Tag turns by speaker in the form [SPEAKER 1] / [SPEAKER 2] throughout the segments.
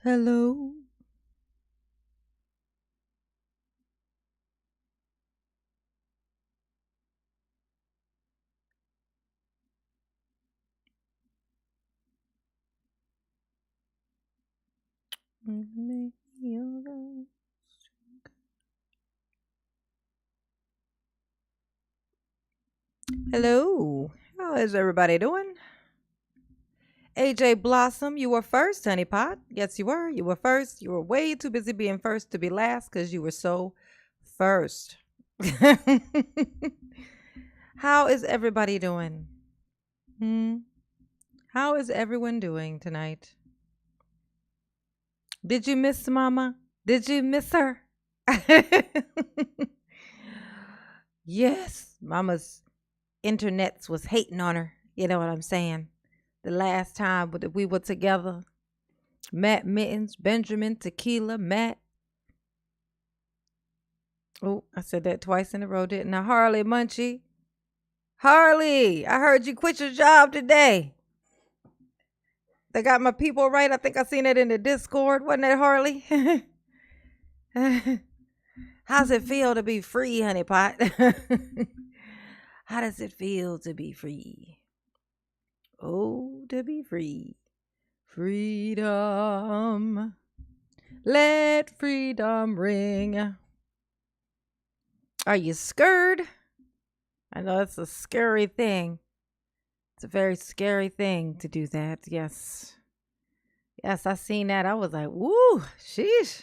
[SPEAKER 1] Hello. Hello. How is everybody doing? AJ Blossom, you were first, honey pot. Yes, you were. You were first. You were way too busy being first to be last because you were so first. How is everybody doing? Hmm? How is everyone doing tonight? Did you miss Mama? Did you miss her? Yes, Mama's internets was hating on her. You know what I'm saying? The last time that we were together, Matt Mittens, Benjamin, Tequila, Matt. Oh, I said that twice in a row, didn't I? Harley Munchie. Harley, I heard you quit your job today. They got my people right. I think I seen it in the Discord. Wasn't that Harley? How's it feel to be free, honey pot? How does it feel to be free? Oh, to be free. Freedom. Let freedom ring. Are you scared? I know it's a scary thing. It's a very scary thing to do that. Yes. Yes, I seen that. I was like, woo, sheesh.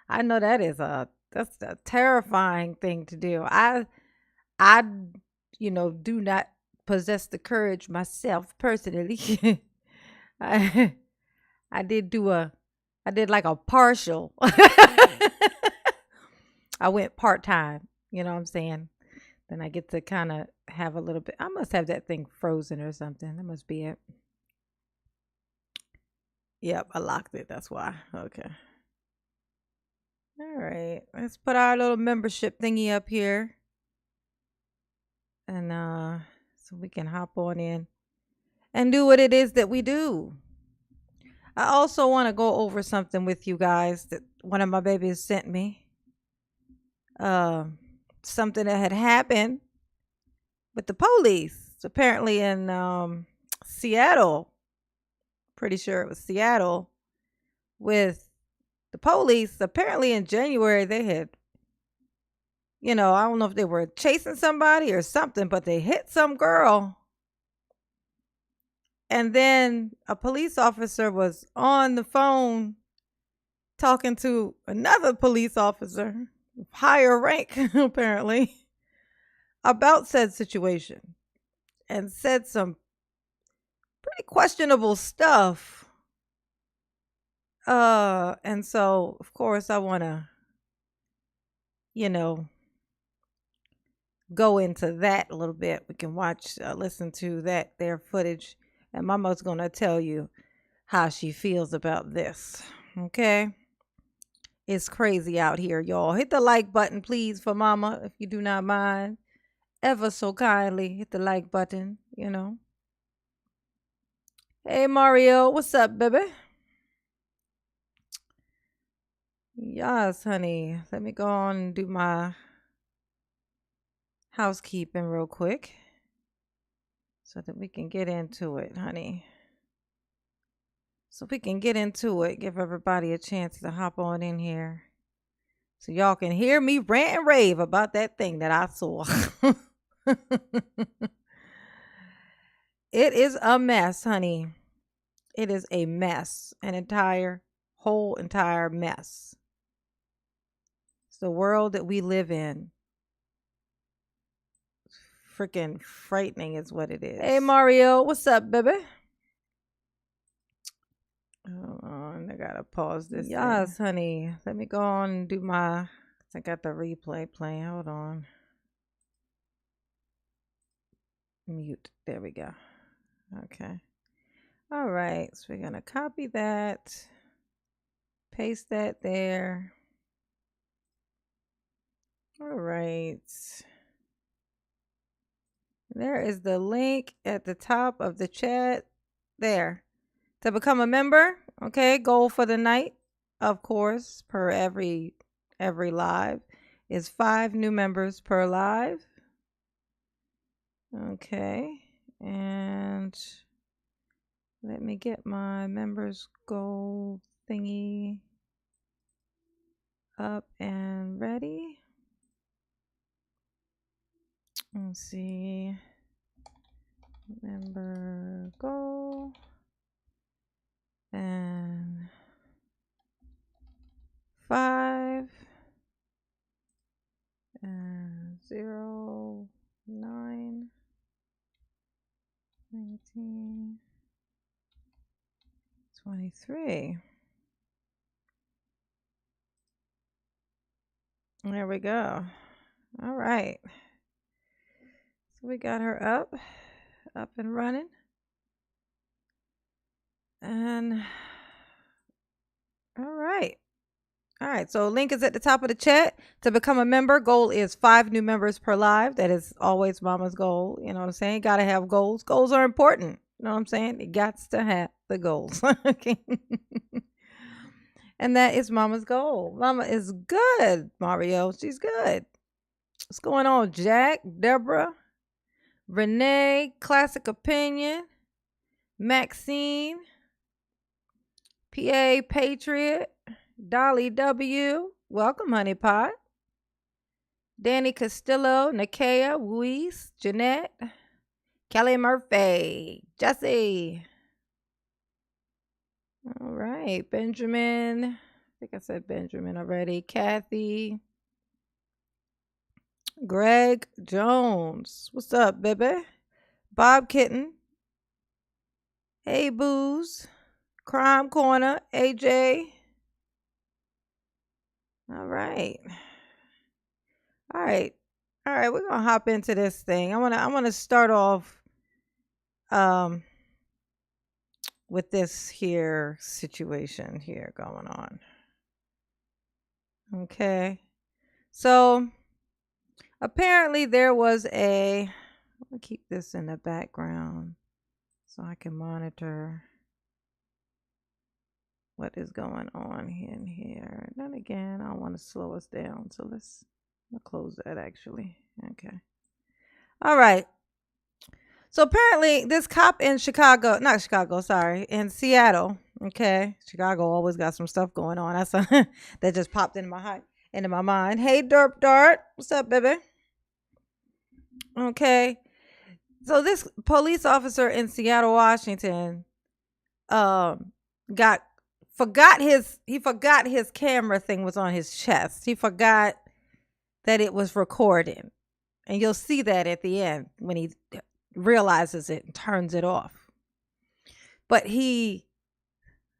[SPEAKER 1] I know that's a terrifying thing to do. I do not possess the courage myself personally. I I did do a I did like a partial. I went part-time, you know what I'm saying? Then I get to kind of have a little bit. I must have that thing frozen or something. That must be it. Yep, I locked it. That's why. Okay. All right. Let's put our little membership thingy up here. And so we can hop on in and do what it is that we do. I also want to go over something with you guys that one of my babies sent me. Uh, Something that had happened with the police, apparently in Seattle. Pretty sure it was Seattle with the police. Apparently in January they had, I don't know if they were chasing somebody or something, but they hit some girl. And then a police officer was on the phone talking to another police officer, higher rank apparently, about said situation and said some pretty questionable stuff. And so of course I want to, you know, go into that a little bit. We can listen to that there footage, and Mama's going to tell you how she feels about this. Okay? It's crazy out here, y'all. Hit the like button, please, for Mama, if you do not mind. Ever so kindly, hit the like button. Hey, Mario, what's up, baby? Yes, honey. Let me go on and do my housekeeping real quick so that we can get into it, honey. So we can get into it, give everybody a chance to hop on in here so y'all can hear me rant and rave about that thing that I saw. It is a mess, honey. It is a mess, an entire mess. It's the world that we live in. Freaking frightening is what it is. Hey, Mario, what's up, baby? Hold on, I gotta pause this. Yes, honey. Let me go on and do I got the replay playing. Hold on. Mute. There we go. Okay. All right. So we're gonna copy that, paste that there. All right. There is the link at the top of the chat there to become a member. Okay, goal for the night, of course, per every live is 5 new members per live. Okay. And let me get my members goal thingy up and ready. Let's see. Member goal. And 5 and 0, 9, 19, 23. There we go. All right. So we got her up and running. And all right. All right. So link is at the top of the chat to become a member. Goal is 5 new members per live. That is always mama's goal. You know what I'm saying? Got to have goals. Goals are important. You know what I'm saying? It got to have the goals. Okay. And that is mama's goal. Mama is good, Mario. She's good. What's going on, Jack, Deborah, Renee, Classic Opinion, Maxine, PA Patriot, Dolly W. Welcome, Honey Pot. Danny Castillo, Nakia, Luis, Jeanette, Kelly Murphy, Jesse. All right, Benjamin. I think I said Benjamin already. Kathy. Greg Jones. What's up, baby? Bob Kitten. Hey, Booze. Crime Corner. AJ. All right. All right. All right, we're gonna hop into this thing. I wanna start off with this here situation here going on. Okay. So apparently there was a, I'm gonna keep this in the background so I can monitor what is going on in here. And then again, I don't want to slow us down. So let's close that actually. Okay. All right. So apparently this cop in in Seattle. Okay. Chicago always got some stuff going on. That's that just popped into my mind. Hey, Derp Dart. What's up, baby? Okay. So this police officer in Seattle, Washington, forgot his camera thing was on his chest. He forgot that it was recording. And you'll see that at the end when he realizes it and turns it off. But he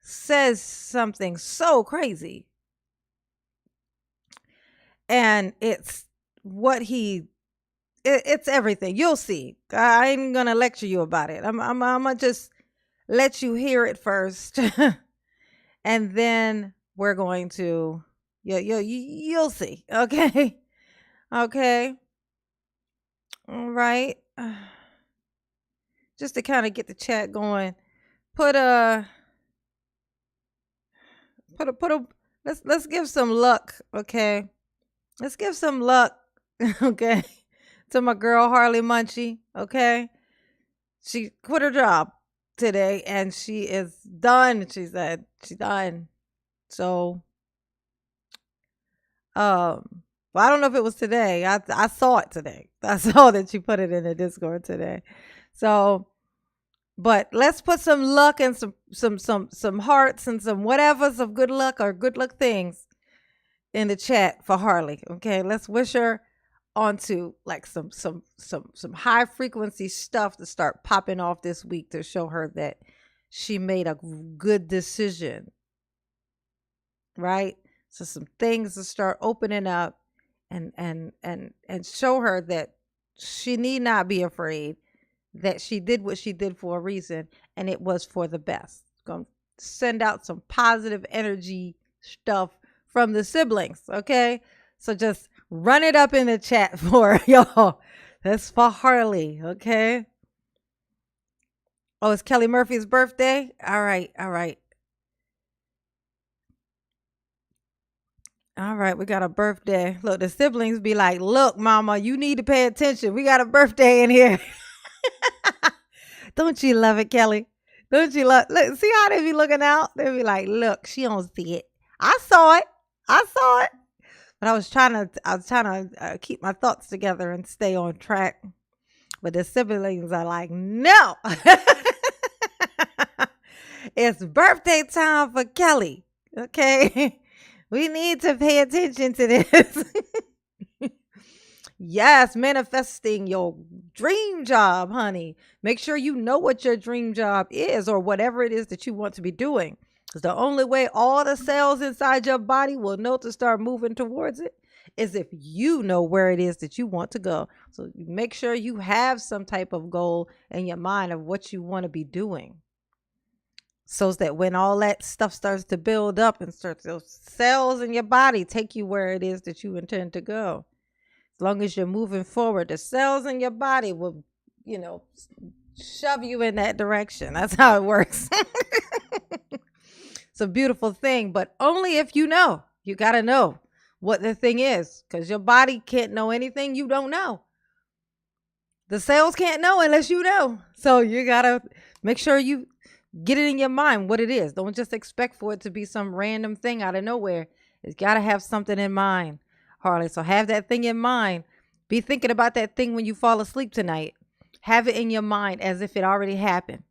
[SPEAKER 1] says something so crazy. And it's it's everything. You'll see. I ain't gonna lecture you about it. I'm gonna just let you hear it first. And then we're going to you'll see. Okay. Okay. All right. Just to kind of get the chat going. Let's give some luck, okay? Let's give some luck, okay, to my girl Harley Munchie, okay? She quit her job today and she is done. She said she's done. So well, I don't know if it was today. I saw it today. I saw that she put it in the Discord today. So, but let's put some luck and some hearts and some whatever, some good luck or good luck things in the chat for Harley. Okay, let's wish her onto like some high frequency stuff to start popping off this week to show her that she made a good decision. Right? So some things to start opening up and show her that she need not be afraid, that she did what she did for a reason and it was for the best. Gonna send out some positive energy stuff from the siblings, okay? So just run it up in the chat for y'all. That's for Harley, okay? Oh, it's Kelly Murphy's birthday? All right. All right, we got a birthday. Look, the siblings be like, look, mama, you need to pay attention. We got a birthday in here. Don't you love it, Kelly? Don't you love look, see how they be looking out? They be like, look, she don't see it. I saw it. I saw it. But I was trying to keep my thoughts together and stay on track. But the siblings are like, no. It's birthday time for Kelly. Okay. We need to pay attention to this. Yes, manifesting your dream job, honey. Make sure you know what your dream job is or whatever it is that you want to be doing. Because the only way all the cells inside your body will know to start moving towards it is if you know where it is that you want to go. So make sure you have some type of goal in your mind of what you want to be doing. So that when all that stuff starts to build up and starts those cells in your body take you where it is that you intend to go. As long as you're moving forward, the cells in your body will, shove you in that direction. That's how it works. It's a beautiful thing, but only if you know. You got to know what the thing is because your body can't know anything you don't know. The cells can't know unless you know. So you got to make sure you get it in your mind what it is. Don't just expect for it to be some random thing out of nowhere. It's got to have something in mind, Harley. So have that thing in mind. Be thinking about that thing when you fall asleep tonight. Have it in your mind as if it already happened.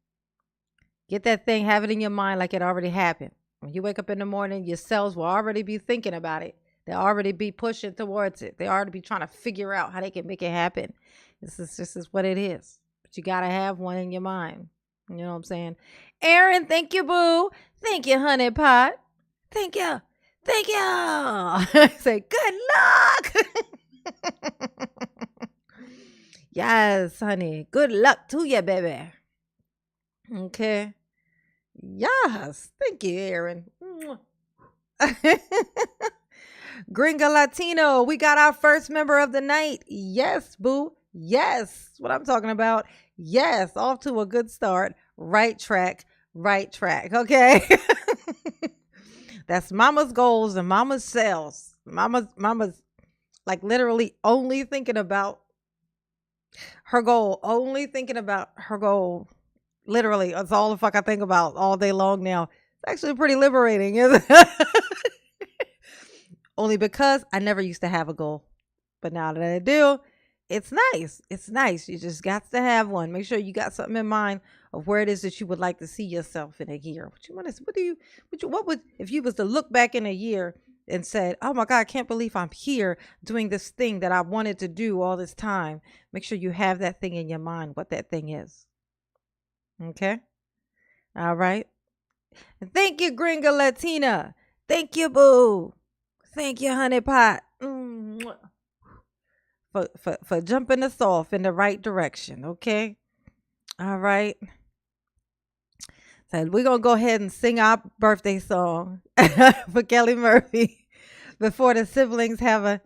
[SPEAKER 1] Get that thing, have it in your mind like it already happened. When you wake up in the morning, your cells will already be thinking about it. They'll already be pushing towards it. They already be trying to figure out how they can make it happen. This is what it is. But you got to have one in your mind. You know what I'm saying? Aaron, thank you, boo. Thank you, honey pot. Thank you. Thank you. Say, good luck. Yes, honey. Good luck to you, baby. Okay. Yes. Thank you, Aaron. Gringa Latino, we got our first member of the night. Yes, boo. Yes. What I'm talking about. Yes. Off to a good start. Right track. Okay. That's mama's goals and mama's cells. Mama's like literally only thinking about her goal. Only thinking about her goal. Literally, that's all the fuck I think about all day long now. It's actually pretty liberating, isn't it? Only because I never used to have a goal. But now that I do, it's nice. It's nice. You just got to have one. Make sure you got something in mind of where it is that you would like to see yourself in a year. What would, if you was to look back in a year and said, oh my God, I can't believe I'm here doing this thing that I wanted to do all this time. Make sure you have that thing in your mind, what that thing is. Okay. All right. And thank you, Gringa Latina. Thank you, boo. Thank you, honey pot. For jumping us off in the right direction. Okay. All right. So we're going to go ahead and sing our birthday song for Kelly Murphy before the siblings have a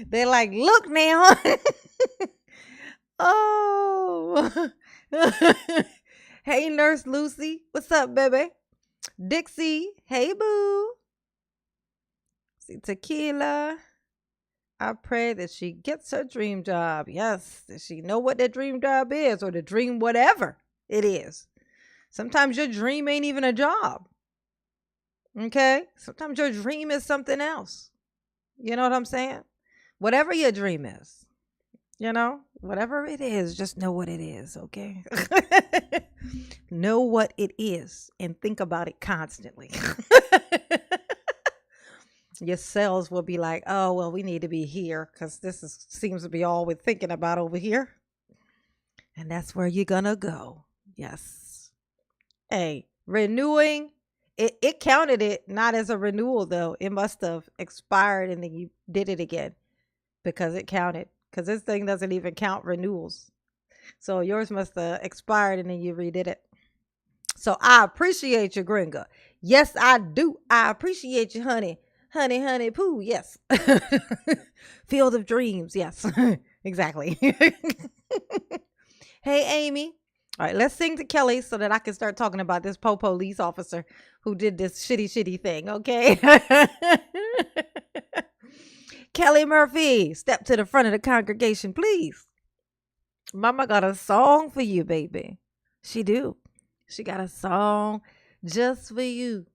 [SPEAKER 1] they're like, look now. Oh. Hey, Nurse Lucy. What's up, baby? Dixie. Hey, boo. See, Tequila. I pray that she gets her dream job. Yes, that she know what that dream job is or the dream whatever it is. Sometimes your dream ain't even a job. Okay? Sometimes your dream is something else. You know what I'm saying? Whatever your dream is, whatever it is, just know what it is, okay? Know what it is and think about it constantly. Your cells will be like, oh, well, we need to be here because seems to be all we're thinking about over here. And that's where you're going to go. Yes. Hey, renewing, it counted it not as a renewal, though. It must have expired and then you did it again because it counted. Because this thing doesn't even count renewals. So yours must have expired and then you redid it. So I appreciate you, Gringa. Yes, I do. I appreciate you, honey. Honey, poo, yes. Field of dreams, yes. Exactly. Hey, Amy. All right, let's sing to Kelly so that I can start talking about this police officer who did this shitty thing, okay? Kelly Murphy, step to the front of the congregation, please. Mama got a song for you, baby. She do. She got a song just for you.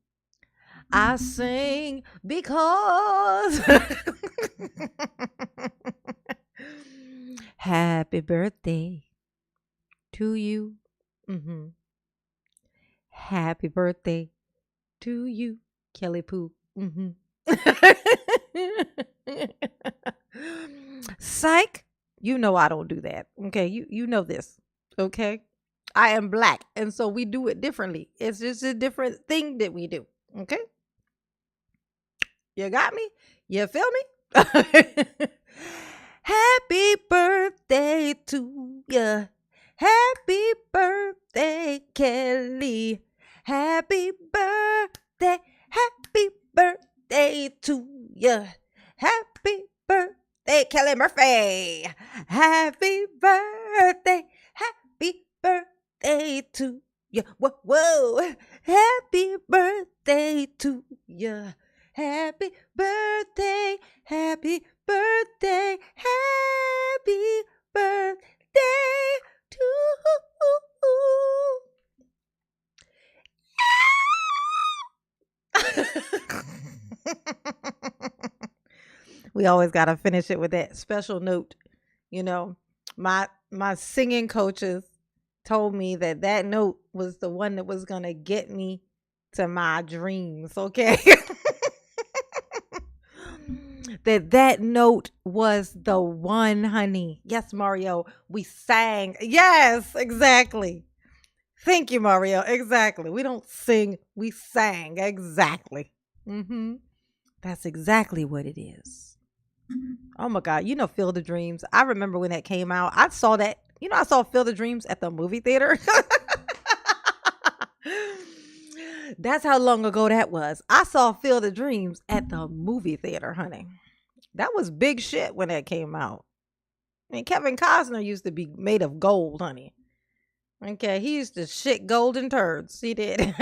[SPEAKER 1] I sing because happy birthday to you. Mm-hmm. Happy birthday to you, Kelly Pooh. Mm-hmm. Psych, you know I don't do that. Okay, you know this. Okay, I am black, and so we do it differently. It's just a different thing that we do. Okay, you got me? You feel me? Happy birthday to ya. Happy birthday, Kelly. Happy birthday. Happy birthday to ya. Happy birthday, Kelly Murphy. Happy birthday. Happy birthday to ya. Whoa, whoa. Happy birthday to ya. Happy birthday. Happy birthday. Happy birthday to we always got to finish it with that special note. You know, my singing coaches told me that that note was the one that was going to get me to my dreams, okay? that note was the one, honey. Yes, Mario, we sang. Yes, exactly. Thank you, Mario. Exactly. We don't sing, we sang. Exactly. Mm-hmm. That's exactly what it is. Oh my God. You know, Field of Dreams. I remember when that came out. I saw that. You know, I saw Field of Dreams at the movie theater. That's how long ago that was. I saw Field of Dreams at the movie theater, honey. That was big shit when that came out. I mean, Kevin Costner used to be made of gold, honey. Okay, he used to shit golden turds. He did.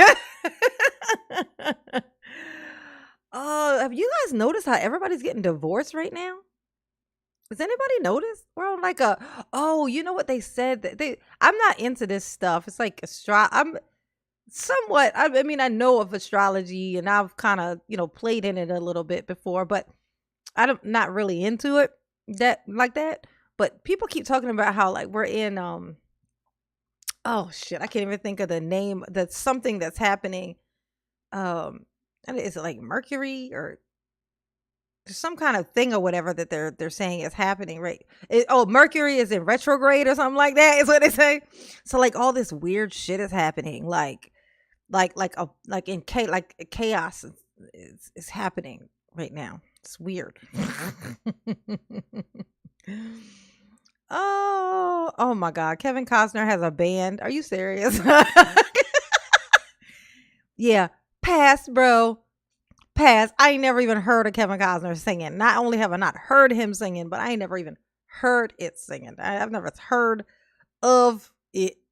[SPEAKER 1] Oh, have you guys noticed how everybody's getting divorced right now? Has anybody noticed? We're on like oh, you know what they said that I'm not into this stuff. It's like I'm somewhat, I mean, I know of astrology and I've kind of, played in it a little bit before, but I'm not really into it that. But people keep talking about how like we're in, oh shit, I can't even think of the name. That's something that's happening. And is it like Mercury or there's some kind of thing or whatever that they're saying is happening, right? Mercury is in retrograde or something like that is what they say. So like all this weird shit is happening, like chaos is happening right now. It's weird. Oh my God. Kevin Costner has a band. Are you serious? Yeah. Pass, bro. Pass. I ain't never even heard of Kevin Costner singing. Not only have I not heard him singing, but I ain't never even heard it singing. I've never heard of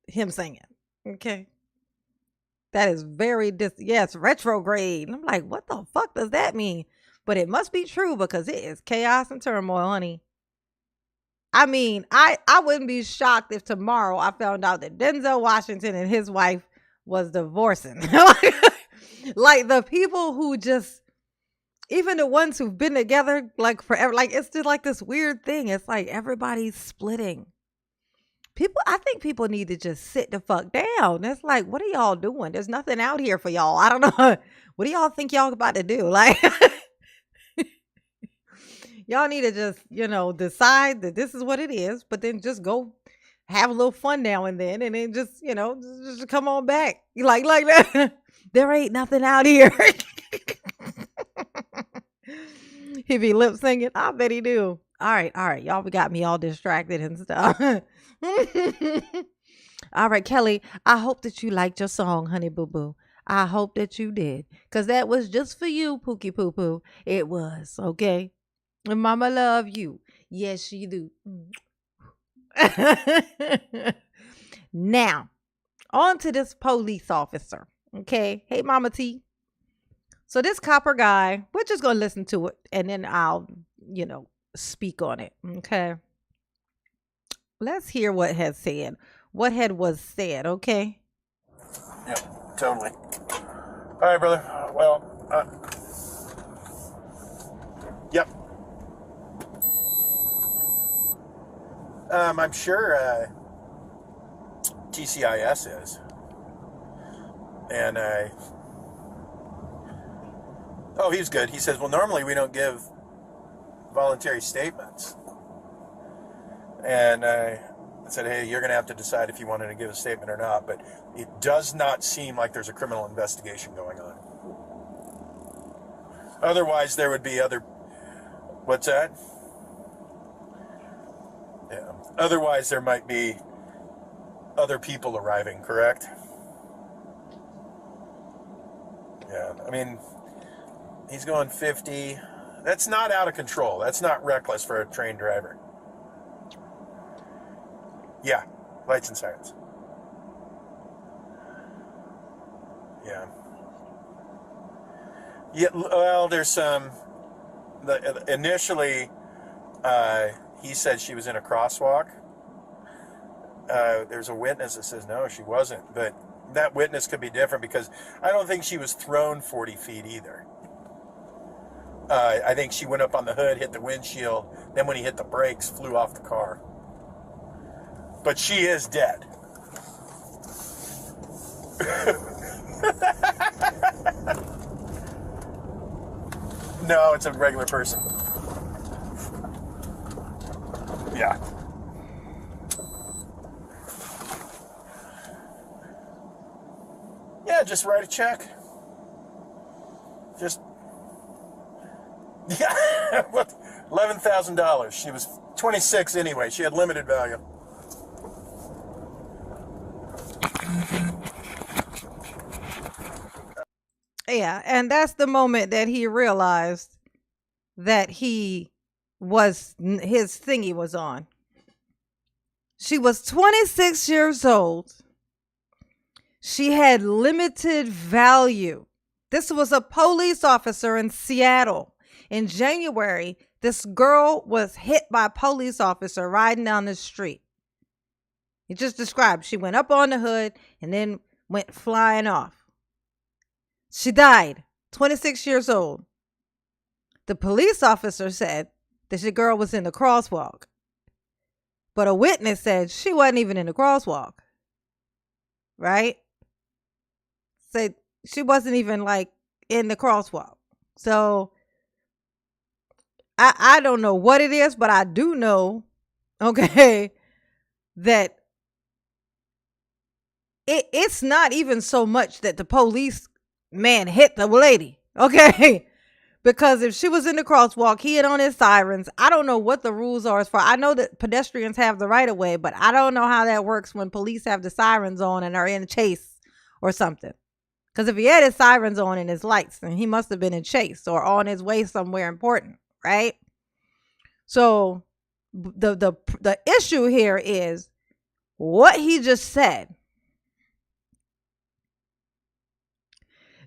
[SPEAKER 1] him singing. Okay. That is very yes, retrograde. And I'm like, what the fuck does that mean? But it must be true because it is chaos and turmoil, honey. I mean, I wouldn't be shocked if tomorrow I found out that Denzel Washington and his wife was divorcing. Like the people who just, even the ones who've been together like forever, like it's just like this weird thing. It's like everybody's splitting. I think people need to just sit the fuck down. It's like, what are y'all doing? There's nothing out here for y'all. I don't know. What do y'all think y'all about to do? Like, y'all need to just, decide that this is what it is, but then just go have a little fun now and then just, just come on back. Like that. There ain't nothing out here. He be lip singing. I bet he do. All right. Y'all got me all distracted and stuff. All right, Kelly, I hope that you liked your song, honey boo boo. I hope that you did. Because that was just for you, Pookie Poo Poo. It was, okay? And Mama love you. Yes, she do. Now, On to this police officer. Okay. Hey, Mama T. So this copper guy, we're just going to listen to it and then I'll, speak on it. Okay. Let's hear what was said. Okay.
[SPEAKER 2] Yep, totally. All right, brother. Well, yep. I'm sure TCIS is. And he's good. He says, well, normally we don't give voluntary statements. And I said, hey, you're going to have to decide if you wanted to give a statement or not. But it does not seem like there's a criminal investigation going on. Otherwise, there would be other... What's that? Yeah. Otherwise, there might be other people arriving, correct? Yeah. I mean, he's going 50. That's not out of control. That's not reckless for a trained driver. Yeah. Lights and sirens. Yeah. Yeah. Well, there's some... Initially, he said she was in a crosswalk. There's a witness that says, no, she wasn't. But that witness could be different because I don't think she was thrown 40 feet either. I think she went up on the hood, hit the windshield, then when he hit the brakes, flew off the car. But she is dead. No, it's a regular person. Yeah. Yeah, just write a check. Just... Yeah, what? $11,000. She was 26 anyway. She had limited value.
[SPEAKER 1] Yeah, and that's the moment that he realized that his thingy was on. She was 26 years old. She had limited value. This was a police officer in Seattle. In January, this girl was hit by a police officer riding down the street. He just described, she went up on the hood and then went flying off. She died, 26 years old. The police officer said that the girl was in the crosswalk. But a witness said she wasn't even in the crosswalk. Right? Said she wasn't even in the crosswalk. So I don't know what it is, but I do know, okay, that it's not even so much that the police man hit the lady, okay? Because if she was in the crosswalk, he had on his sirens. I don't know what the rules are as far. I know that pedestrians have the right of way, but I don't know how that works when police have the sirens on and are in chase or something. Because if he had his sirens on and his lights, then he must have been in chase or on his way somewhere important, right? So the issue here is what he just said.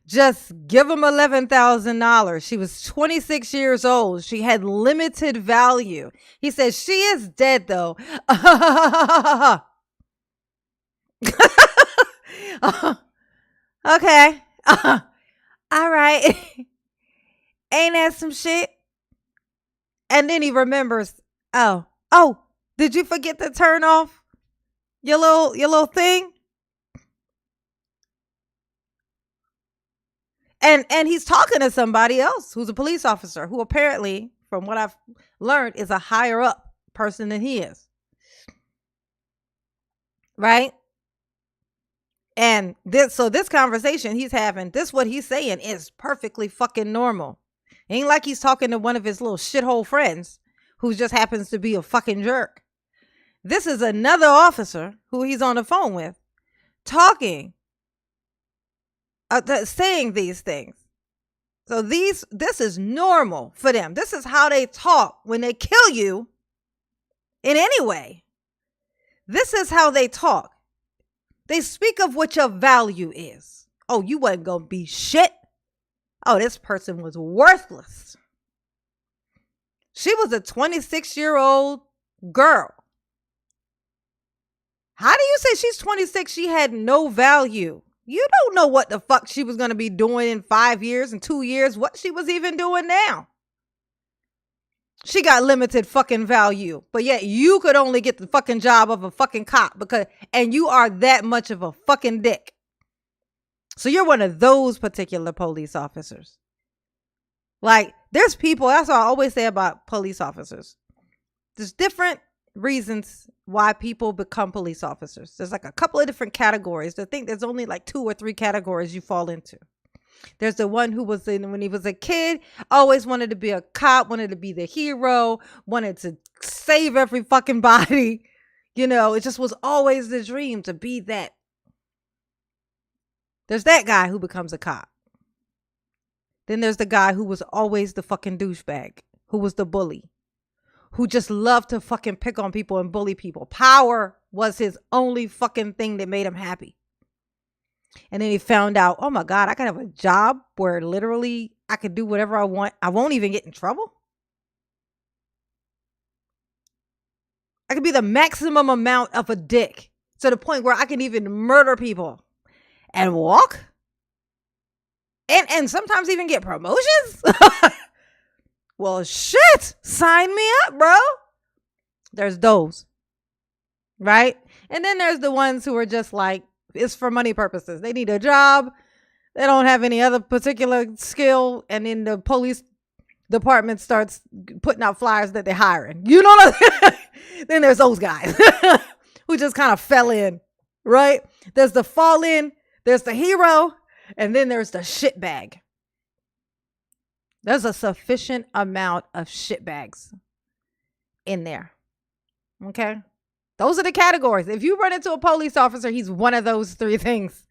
[SPEAKER 1] Just give him $11,000. She was 26 years old. She had limited value. He said, she is dead though. Okay. All right. Ain't that some shit? And then he remembers, oh, did you forget to turn off your little thing? And he's talking to somebody else who's a police officer who apparently, from what I've learned, is a higher up person than he is. Right? And this conversation he's having, what he's saying is perfectly fucking normal. Ain't like he's talking to one of his little shithole friends who just happens to be a fucking jerk. This is another officer who he's on the phone with talking. Saying these things. So this is normal for them. This is how they talk when they kill you in any way. This is how they talk. They speak of what your value is. Oh, you wasn't going to be shit. Oh, this person was worthless. She was a 26-year-old girl. How do you say she's 26? She had no value. You don't know what the fuck she was going to be doing in 5 years and 2 years, what she was even doing now. She got limited fucking value, but yet you could only get the fucking job of a fucking cop and you are that much of a fucking dick. So you're one of those particular police officers. Like, there's people, that's what I always say about police officers. There's different reasons why people become police officers. There's like a couple of different categories. I think there's only like 2 or 3 categories you fall into. There's the one who was when he was a kid, always wanted to be a cop, wanted to be the hero, wanted to save every fucking body. You know, it just was always the dream to be that. There's that guy who becomes a cop. Then there's the guy who was always the fucking douchebag, who was the bully, who just loved to fucking pick on people and bully people. Power was his only fucking thing that made him happy. And then he found out, oh my God, I could have a job where literally I could do whatever I want. I won't even get in trouble. I could be the maximum amount of a dick to the point where I can even murder people and walk. And sometimes even get promotions. Well, shit, sign me up, bro. There's those, right? And then there's the ones who are just like, it's for money purposes. They need a job. They don't have any other particular skill. And then the police department starts putting out flyers that they're hiring. You know what I'm saying? Then there's those guys who just kind of fell in, right? There's the fall in, there's the hero, and then there's the shitbag. There's a sufficient amount of shitbags in there. Okay? Those are the categories. If you run into a police officer, he's one of those 3 things.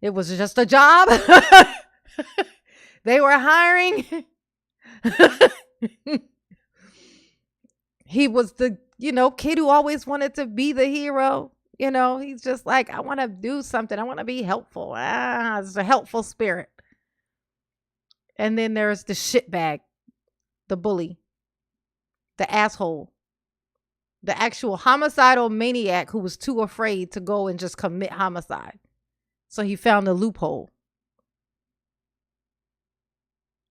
[SPEAKER 1] It was just a job. They were hiring. He was the, kid who always wanted to be the hero. He's just like, I want to do something. I want to be helpful. It's a helpful spirit. And then there's the shitbag, the bully, the asshole, the actual homicidal maniac who was too afraid to go and just commit homicide. So he found a loophole.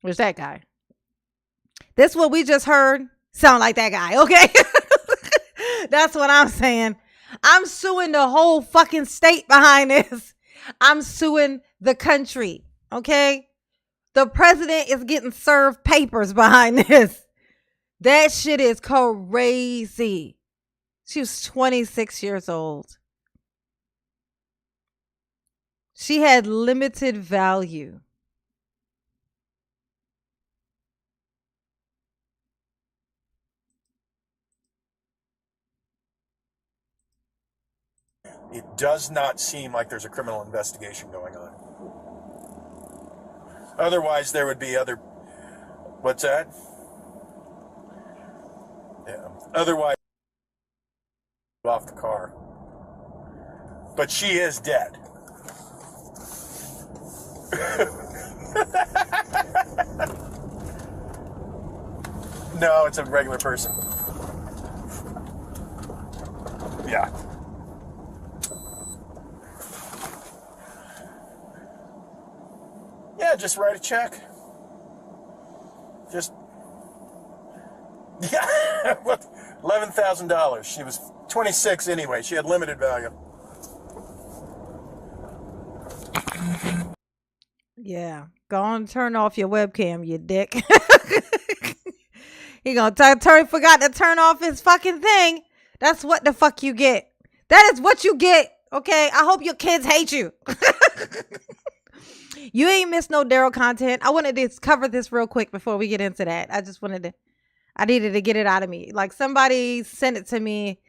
[SPEAKER 1] There's that guy. This what we just heard sound like that guy, okay? That's what I'm saying. I'm suing the whole fucking state behind this. I'm suing the country, okay? The president is getting served papers behind this. That shit is crazy. She was 26 years old. She had limited value.
[SPEAKER 2] It does not seem like there's a criminal investigation going on. Otherwise, there would be other... What's that? Yeah. Otherwise, off the car. But she is dead. No, it's a regular person. Yeah. Yeah, just write a check. Just... Yeah, $11,000. She was 26 anyway. She had limited value.
[SPEAKER 1] Yeah. Go on and turn off your webcam, you dick. He forgot to turn off his fucking thing. That's what the fuck you get. That is what you get. Okay? I hope your kids hate you. You ain't missed no Daryl content. I wanted to cover this real quick before we get into that. I needed to get it out of me. Like somebody sent it to me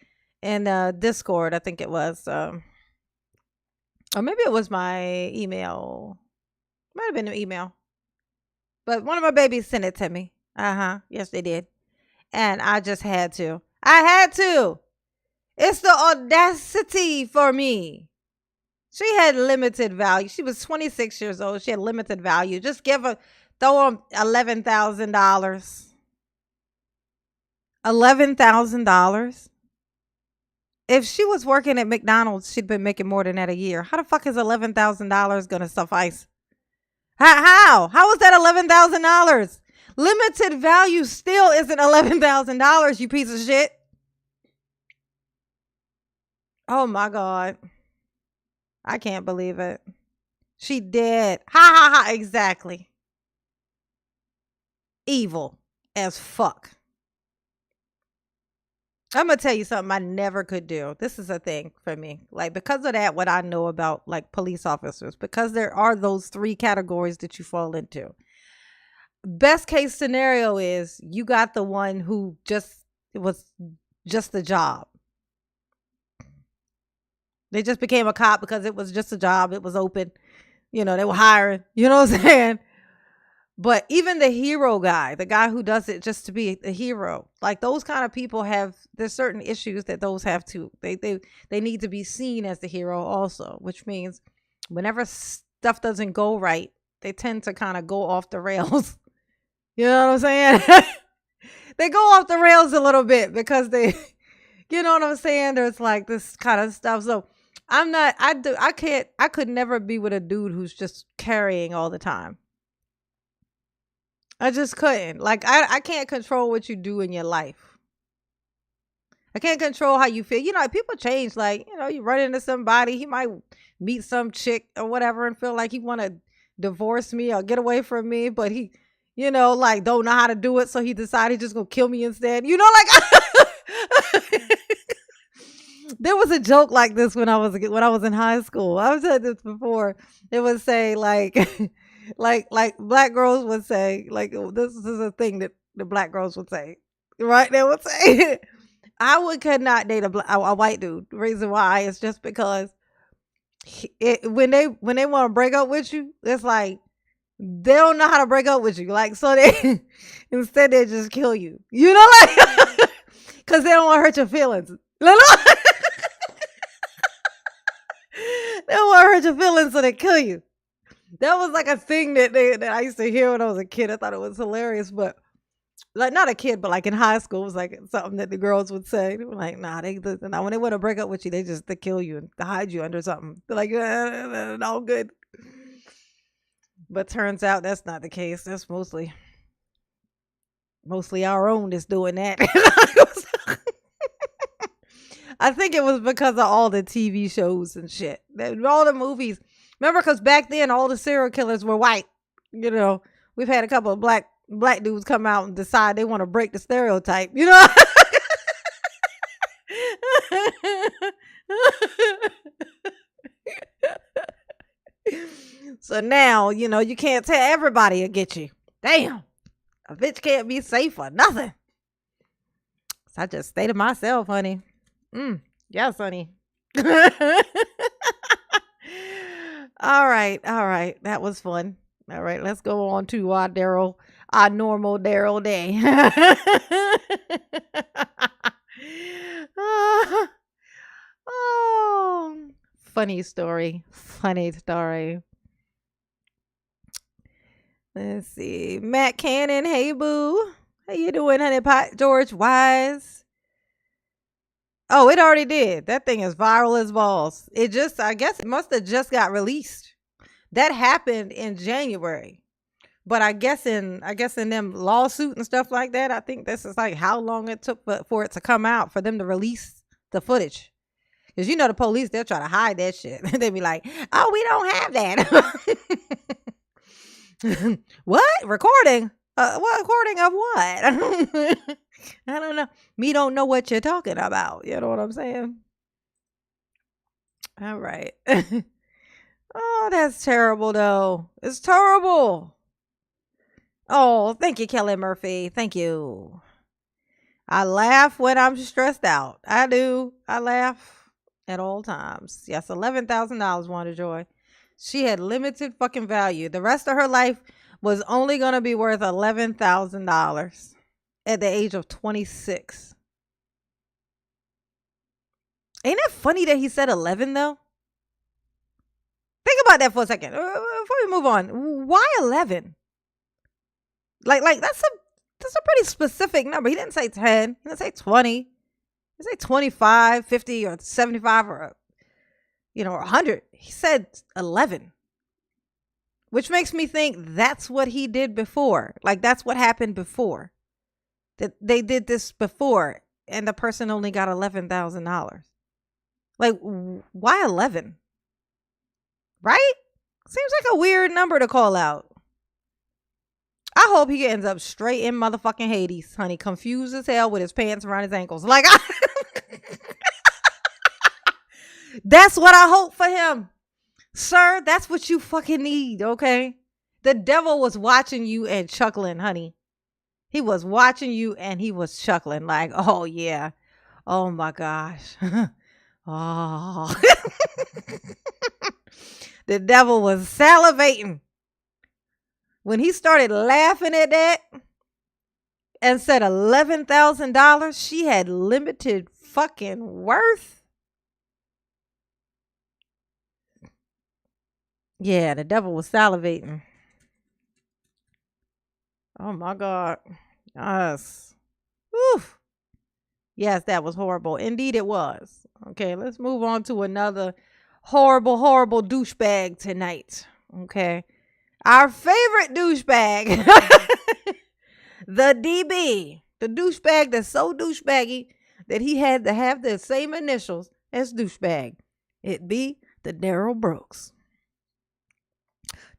[SPEAKER 1] in Discord, I think it was. Or maybe it was my email. Might have been an email. But one of my babies sent it to me. Yes, they did. And I just had to. I had to. It's the audacity for me. She had limited value. She was 26 years old. She had limited value. Just throw her $11,000. $11,000. If she was working at McDonald's, she'd been making more than that a year. How the fuck is $11,000 going to suffice? How is that $11,000? Limited value still isn't $11,000, you piece of shit. Oh my God. I can't believe it. She did. Ha ha ha. Exactly. Evil as fuck. I'm going to tell you something I never could do. This is a thing for me. Like, because of that, what I know about like police officers, because there are those 3 categories that you fall into. Best case scenario is you got the one who it was just a job. They just became a cop because it was just a job. It was open. They were hiring. You know what I'm saying? But even the hero guy, the guy who does it just to be a hero, like those kind of people there's certain issues that those have too. They need to be seen as the hero also, which means whenever stuff doesn't go right, they tend to kind of go off the rails. You know what I'm saying? They go off the rails a little bit because you know what I'm saying? There's like this kind of stuff. So I could never be with a dude who's just carrying all the time. I just couldn't. Like, I can't control what you do in your life. I can't control how you feel. People change. Like, you run into somebody, he might meet some chick or whatever and feel like he want to divorce me or get away from me, but he, like don't know how to do it. So he decided he's just going to kill me instead. Like, there was a joke like this when I was in high school. I've said this before. It would say like, like black girls would say, like, this is a thing that the black girls would say, right? They would say, could not date a white dude. The reason why is just because when they want to break up with you, it's like they don't know how to break up with you. Like, so they instead they just kill you. Like, because they don't want to hurt your feelings. They don't want to hurt your feelings, so they kill you. That was like a thing that I used to hear when I was a kid. I thought it was hilarious, but like not a kid, but like in high school, it was like something that the girls would say. They were like, nah, when they want to break up with you, they kill you and hide you under something. They're like, no good. But turns out that's not the case. That's mostly our own that's doing that. I think it was because of all the TV shows and shit. All the movies. Remember, because back then, all the serial killers were white. We've had a couple of black dudes come out and decide they want to break the stereotype. So now, you can't tell everybody will get you. Damn. A bitch can't be safe or nothing. So I just stay to myself, honey. Yes, honey. All right. That was fun. All right, let's go on to our normal Daryl day. Oh, funny story. Let's see. Matt Cannon, hey boo. How you doing, honey pot? George Wise. Oh, it already did. That thing is viral as balls. I guess it must have just got released. That happened in January. But I guess in them lawsuit and stuff like that, I think this is like how long it took for it to come out, for them to release the footage. Because the police, they'll try to hide that shit. They'll be like, oh, we don't have that. What? Recording? What recording of what? I don't know. Me don't know what you're talking about. You know what I'm saying? All right. Oh, that's terrible, though. It's terrible. Oh, thank you, Kelly Murphy. Thank you. I laugh when I'm stressed out. I do. I laugh at all times. Yes, $11,000, Wanda Joy. She had limited fucking value. The rest of her life was only going to be worth $11,000 at the age of 26. Ain't it funny that he said 11 though? Think about that for a second. Before we move on, why 11? Like that's a pretty specific number. He didn't say 10. He didn't say 20. He didn't say 25, 50, or 75, or 100. He said 11. Which makes me think that's what he did before. Like, that's what happened before. That they did this before, and the person only got $11,000. Like, why 11? Right? Seems like a weird number to call out. I hope he ends up straight in motherfucking Hades, honey. Confused as hell with his pants around his ankles. Like, that's what I hope for him. Sir, that's what you fucking need, okay? The devil was watching you and chuckling, honey. He was watching you and he was chuckling like, oh, yeah. Oh, my gosh. Oh. The devil was salivating. When he started laughing at that and said $11,000, she had limited fucking worth. Yeah, the devil was salivating. Oh my God. Yes. Oof. Yes, that was horrible. Indeed it was. Okay, let's move on to another horrible, horrible douchebag tonight. Okay. Our favorite douchebag. The DB. The douchebag that's so douchebaggy that he had to have the same initials as douchebag. It be the Daryl Brooks.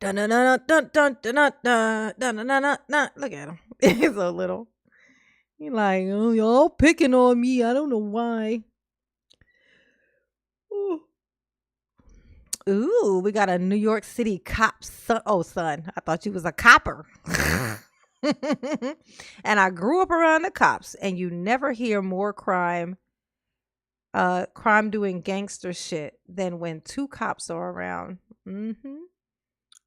[SPEAKER 1] Dun, dun, dun, dun, dun, dun, dun, dun, dun, dun, dun, dun. Look at him. He's so little. He's like, oh, y'all picking on me. I don't know why. Ooh, we got a New York City cop son. Oh, son, I thought you was a copper. And I grew up around the cops, and you never hear more crime doing gangster shit than when two cops are around. Mm-hmm.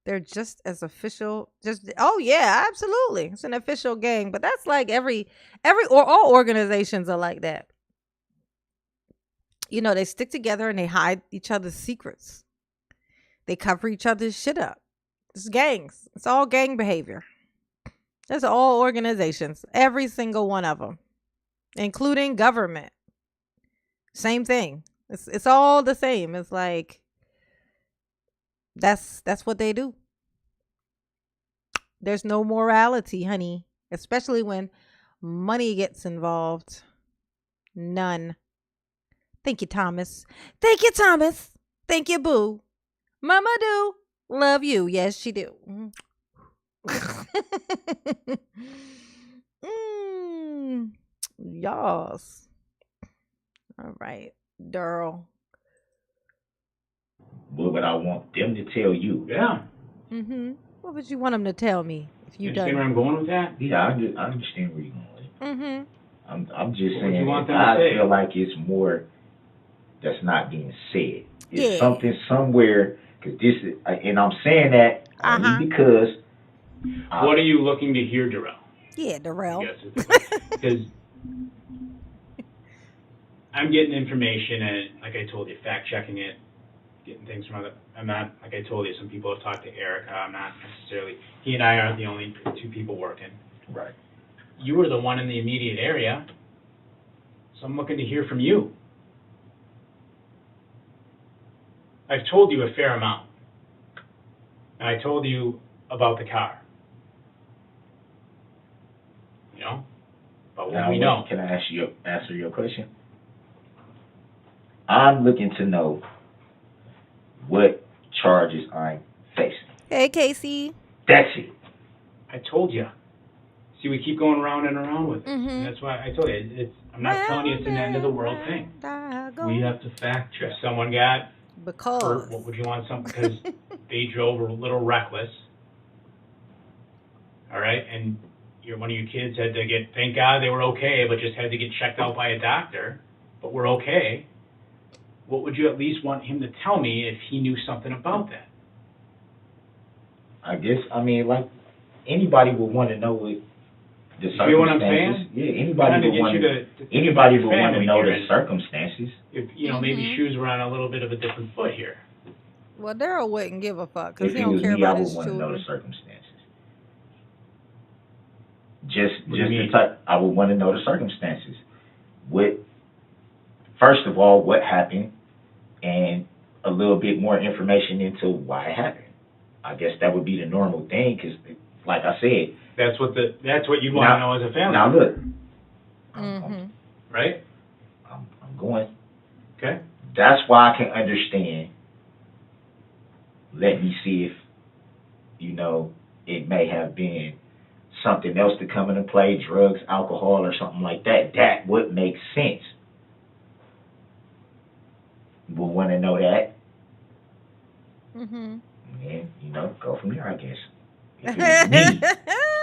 [SPEAKER 1] They're just as official. Oh yeah, absolutely. It's an official gang, but that's like every or all organizations are like that. They stick together and they hide each other's secrets. They cover each other's shit up. It's gangs. It's all gang behavior. That's all organizations. Every single one of them, including government. Same thing. It's all the same. It's like that's what they do. There's no morality, honey, especially when money gets involved. None. Thank you, Thomas. Thank you, Thomas. Thank you, boo. Mama do love you. Yes, she do. Yas. All right, Daryl.
[SPEAKER 3] What I want them to tell you.
[SPEAKER 4] Yeah.
[SPEAKER 1] What would you want them to tell me if you
[SPEAKER 4] understand where I'm going with that?
[SPEAKER 3] Yeah, I understand where you're going with it. I'm just saying.
[SPEAKER 4] You want them
[SPEAKER 3] I
[SPEAKER 4] to say?
[SPEAKER 3] feel like it's more that's not being said. It's
[SPEAKER 1] Yeah.
[SPEAKER 3] something somewhere. Because this is, and I'm saying that only because.
[SPEAKER 4] What are you looking to hear, Darrell?
[SPEAKER 1] Yeah, Darrell.
[SPEAKER 4] Because I'm getting information and, like I told you, fact checking it, getting things from other. I'm not, like I told you, some people have talked to Erica. I'm not necessarily. He and I aren't the only two people working.
[SPEAKER 3] Right.
[SPEAKER 4] You were the one in the immediate area, so I'm looking to hear from you. I've told you a fair amount, and I told you about the car. But what we know.
[SPEAKER 3] Can I answer your question? I'm looking to know what charges I'm facing.
[SPEAKER 1] Hey, Casey.
[SPEAKER 3] That's it.
[SPEAKER 4] I told you. See, we keep going around and around with it. And that's why I told you. I'm not telling you it's an end of the world thing.
[SPEAKER 5] We have to fact check.
[SPEAKER 4] If someone got
[SPEAKER 1] because
[SPEAKER 4] hurt, what would you want? Because they drove a little reckless. All right, and one of your kids had to get. Thank God they were okay, but just had to get checked out by a doctor. But we're okay. What would you at least want him to tell me if he knew something about that?
[SPEAKER 3] I guess, like, anybody would want to know what the circumstances.
[SPEAKER 4] You know what I'm saying?
[SPEAKER 3] Yeah, anybody would want to know the circumstances.
[SPEAKER 4] If, maybe shoes were on a little bit of a different foot here.
[SPEAKER 1] Well, Daryl wouldn't give a fuck because
[SPEAKER 3] If
[SPEAKER 1] he
[SPEAKER 3] it
[SPEAKER 1] don't
[SPEAKER 3] was
[SPEAKER 1] care
[SPEAKER 3] me, I
[SPEAKER 1] about
[SPEAKER 3] would
[SPEAKER 1] his
[SPEAKER 3] want to know the
[SPEAKER 1] children.
[SPEAKER 3] circumstances. Just
[SPEAKER 4] What do you
[SPEAKER 3] the
[SPEAKER 4] mean?
[SPEAKER 3] type. I would want to know the circumstances. What, first of all, what happened, and a little bit more information into why it happened. I guess that would be the normal thing, because, like I said,
[SPEAKER 4] That's what you'd want to know as a family,
[SPEAKER 3] now look,
[SPEAKER 1] Mm-hmm.
[SPEAKER 4] right?
[SPEAKER 3] I'm going.
[SPEAKER 4] Okay.
[SPEAKER 3] That's why I can understand. Let me see if, it may have been something else to come into play, drugs, alcohol, or something like that. That would make sense. We'll want to know that,
[SPEAKER 1] Mm-hmm.
[SPEAKER 3] and go from there. I guess. If it was me,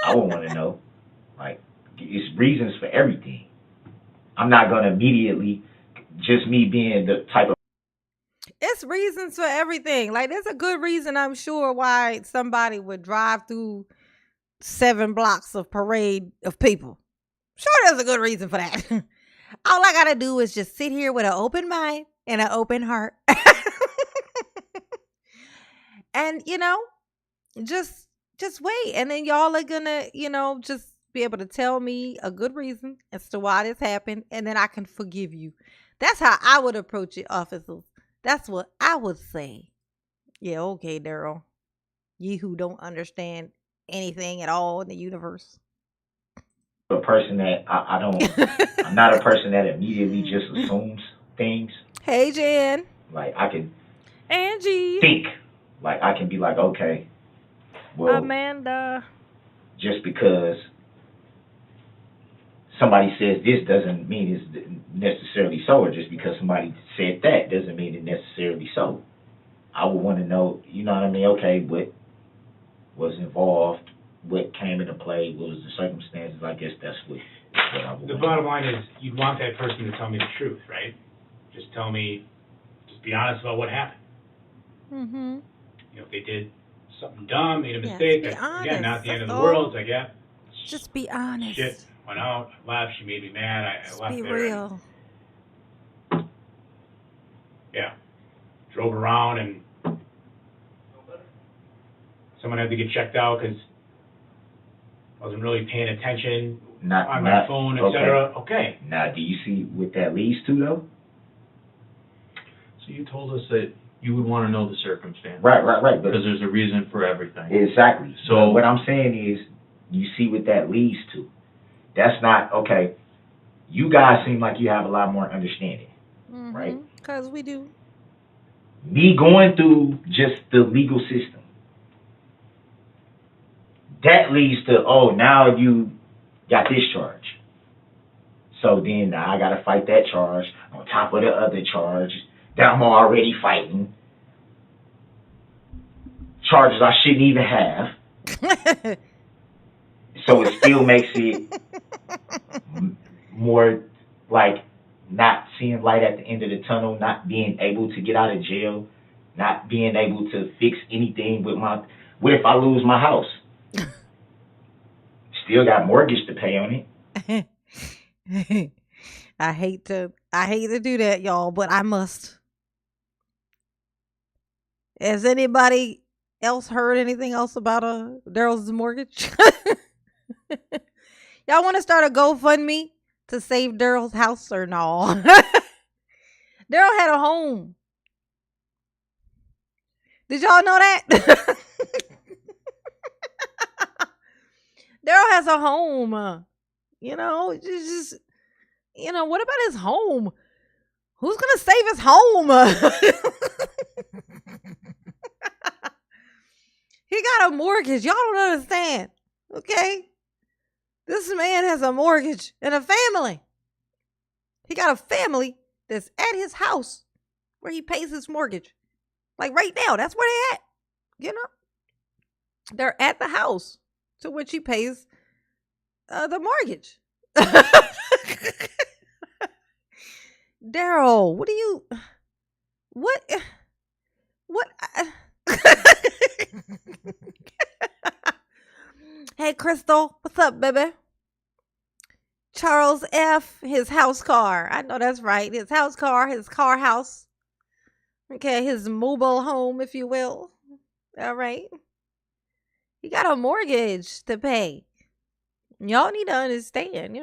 [SPEAKER 3] I would want to know. Like, it's reasons for everything. I'm not gonna immediately, just me being the type of
[SPEAKER 1] It's reasons for everything. Like, there's a good reason, I'm sure, why somebody would drive through 7 blocks of parade of people. Sure, there's a good reason for that. All I gotta do is just sit here with an open mind and an open heart. And just wait. And then y'all are gonna, just be able to tell me a good reason as to why this happened, and then I can forgive you. That's how I would approach it, officers. That's what I would say. Yeah, okay, Daryl. You who don't understand anything at all in the universe.
[SPEAKER 3] person that I don't. I'm not a person that immediately just assumes things.
[SPEAKER 1] Hey, Jen.
[SPEAKER 3] Like, I can
[SPEAKER 1] Angie.
[SPEAKER 3] think. Like, I can be like, okay, well,
[SPEAKER 1] Amanda.
[SPEAKER 3] just because somebody says this doesn't mean it's necessarily so, or just because somebody said that doesn't mean it's necessarily so. I would want to know, you know what I mean? Okay, what was involved, what came into play, what was the circumstances? I guess that's what I would
[SPEAKER 4] The
[SPEAKER 3] want
[SPEAKER 4] bottom line is, you'd want that person to tell me the truth, right? Just be honest about what happened.
[SPEAKER 1] Mm-hmm.
[SPEAKER 4] If they did something dumb, made a
[SPEAKER 1] Yes,
[SPEAKER 4] mistake,
[SPEAKER 1] be
[SPEAKER 4] again, not
[SPEAKER 1] honest.
[SPEAKER 4] the end of the
[SPEAKER 1] That's
[SPEAKER 4] world.
[SPEAKER 1] all.
[SPEAKER 4] It's like, yeah,
[SPEAKER 1] Just be honest.
[SPEAKER 4] shit, went out, left, she made me mad, I
[SPEAKER 1] Just
[SPEAKER 4] left
[SPEAKER 1] be
[SPEAKER 4] there.
[SPEAKER 1] real.
[SPEAKER 4] Yeah, drove around and someone had to get checked out because wasn't really paying attention on my phone, etc. Okay.
[SPEAKER 3] Now, do you see what that leads to, though?
[SPEAKER 5] So you told us that you would want to know the circumstance.
[SPEAKER 3] Right. But
[SPEAKER 5] Because there's a reason for everything.
[SPEAKER 3] exactly.
[SPEAKER 5] So-
[SPEAKER 3] But what I'm saying is, you see what that leads to. That's not, okay, you guys seem like you have a lot more understanding.
[SPEAKER 1] Mm-hmm.
[SPEAKER 3] Right.
[SPEAKER 1] Because we do.
[SPEAKER 3] Me going through just the legal system, that leads to, oh, now you got this charge. So then I got to fight that charge on top of the other charge that I'm already fighting. Charges I shouldn't even have. So it still makes it more like not seeing light at the end of the tunnel, not being able to get out of jail, not being able to fix anything with what if I lose my house? Still got mortgage to pay on it.
[SPEAKER 1] I hate to do that, y'all, but I must. Has anybody else heard anything else about Daryl's mortgage? Y'all want to start a GoFundMe to save Daryl's house or no? Daryl had a home. Did y'all know that? Daryl has a home. Just what about his home? Who's gonna save his home? He got a mortgage. Y'all don't understand. Okay? This man has a mortgage and a family. He got a family that's at his house where he pays his mortgage. Like right now, that's where they at. They're at the house to which he pays the mortgage. Daryl, what? Hey, Crystal, what's up, baby? Charles F., his house car. I know that's right. His house car, his car house. Okay, his mobile home, if you will. All right. He got a mortgage to pay. Y'all need to understand,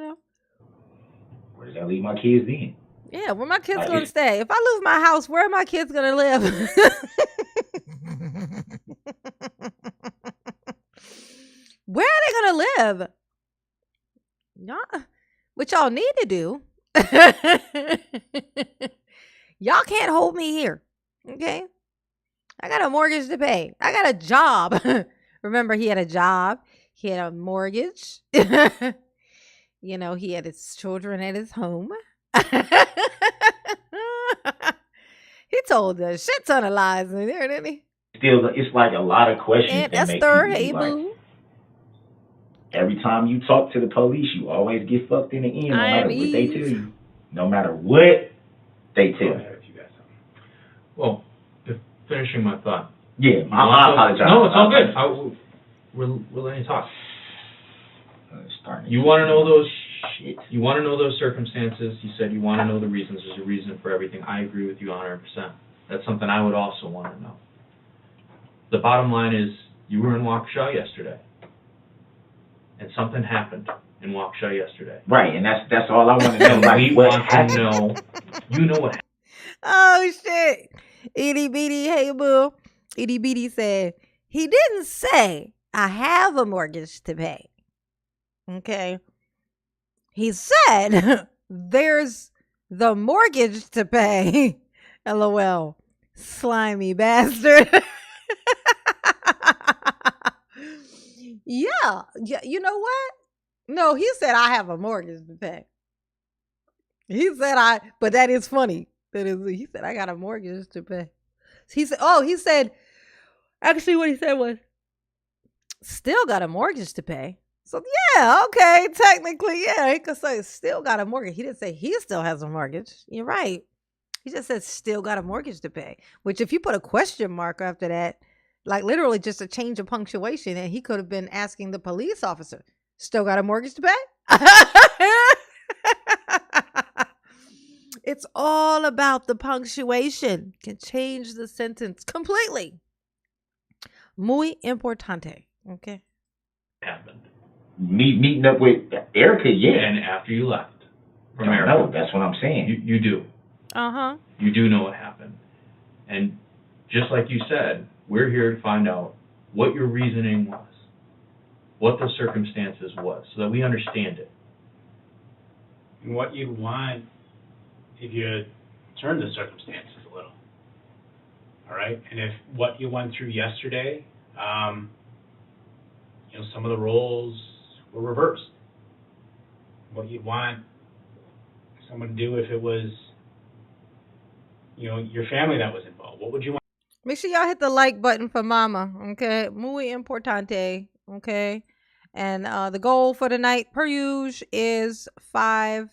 [SPEAKER 3] Where did I leave my kids then?
[SPEAKER 1] Yeah, where my kids
[SPEAKER 3] Like,
[SPEAKER 1] gonna stay? If I lose my house, where are my kids gonna live? Where are they gonna live? Y'all, what y'all need to do? Y'all can't hold me here. Okay? I got a mortgage to pay. I got a job. Remember, he had a job. He had a mortgage. He had his children at his home. He told a shit ton of lies in there, didn't he?
[SPEAKER 3] still, it's like a lot of questions
[SPEAKER 1] Aunt
[SPEAKER 3] that make
[SPEAKER 1] Esther,
[SPEAKER 3] people be
[SPEAKER 1] hey
[SPEAKER 3] like,
[SPEAKER 1] boo.
[SPEAKER 3] every time you talk to the police, you always get fucked in the end, no
[SPEAKER 1] I
[SPEAKER 3] matter
[SPEAKER 1] am
[SPEAKER 3] what they
[SPEAKER 1] Eve.
[SPEAKER 3] tell you. No matter what they
[SPEAKER 4] Go
[SPEAKER 3] tell you.
[SPEAKER 4] ahead if you got something.
[SPEAKER 5] Well, finishing my thought.
[SPEAKER 3] Yeah, I apologize.
[SPEAKER 5] No, it's all good. We're letting you talk. You want to know those.
[SPEAKER 3] Shit.
[SPEAKER 5] You want to know those circumstances. You said you want to know the reasons. There's a reason for everything. I agree with you 100%. That's something I would also want to know. The bottom line is, you were in Waukesha yesterday, and something happened in Waukesha yesterday.
[SPEAKER 3] Right, and that's all I want to know. Like,
[SPEAKER 5] We
[SPEAKER 3] what
[SPEAKER 5] want
[SPEAKER 3] happened?
[SPEAKER 5] to know. You know what happened.
[SPEAKER 1] Oh shit. Itty bitty, hey boo. Itty bitty said, he didn't say I have a mortgage to pay. Okay. He said there's the mortgage to pay. LOL. Slimy bastard. Yeah. You know what? No, he said I have a mortgage to pay. He said but that is funny. He said I got a mortgage to pay. He said, actually what he said was, still got a mortgage to pay. So yeah, okay, technically, yeah, he could say still got a mortgage. He didn't say he still has a mortgage. You're right. He just said still got a mortgage to pay. Which if you put a question mark after that, like literally just a change of punctuation, and he could have been asking the police officer, still got a mortgage to pay? It's all about the punctuation. Can change the sentence completely. Muy importante. Okay.
[SPEAKER 5] Happened.
[SPEAKER 3] Meeting up with Erica, yeah.
[SPEAKER 5] And after you left from
[SPEAKER 3] Don't
[SPEAKER 5] America.
[SPEAKER 3] know, that's what I'm saying.
[SPEAKER 5] You do.
[SPEAKER 1] Uh-huh.
[SPEAKER 5] You do know what happened. And just like you said, we're here to find out what your reasoning was, what the circumstances was, so that we understand it.
[SPEAKER 4] And what you'd want if you turn the circumstances a little. All right? And if what you went through yesterday, some of the roles were reversed. What you'd want someone to do if it was, your family that was involved. What would you want?
[SPEAKER 1] Make sure y'all hit the like button for mama, okay? Muy importante, okay? And the goal for the night, per usual, is 5.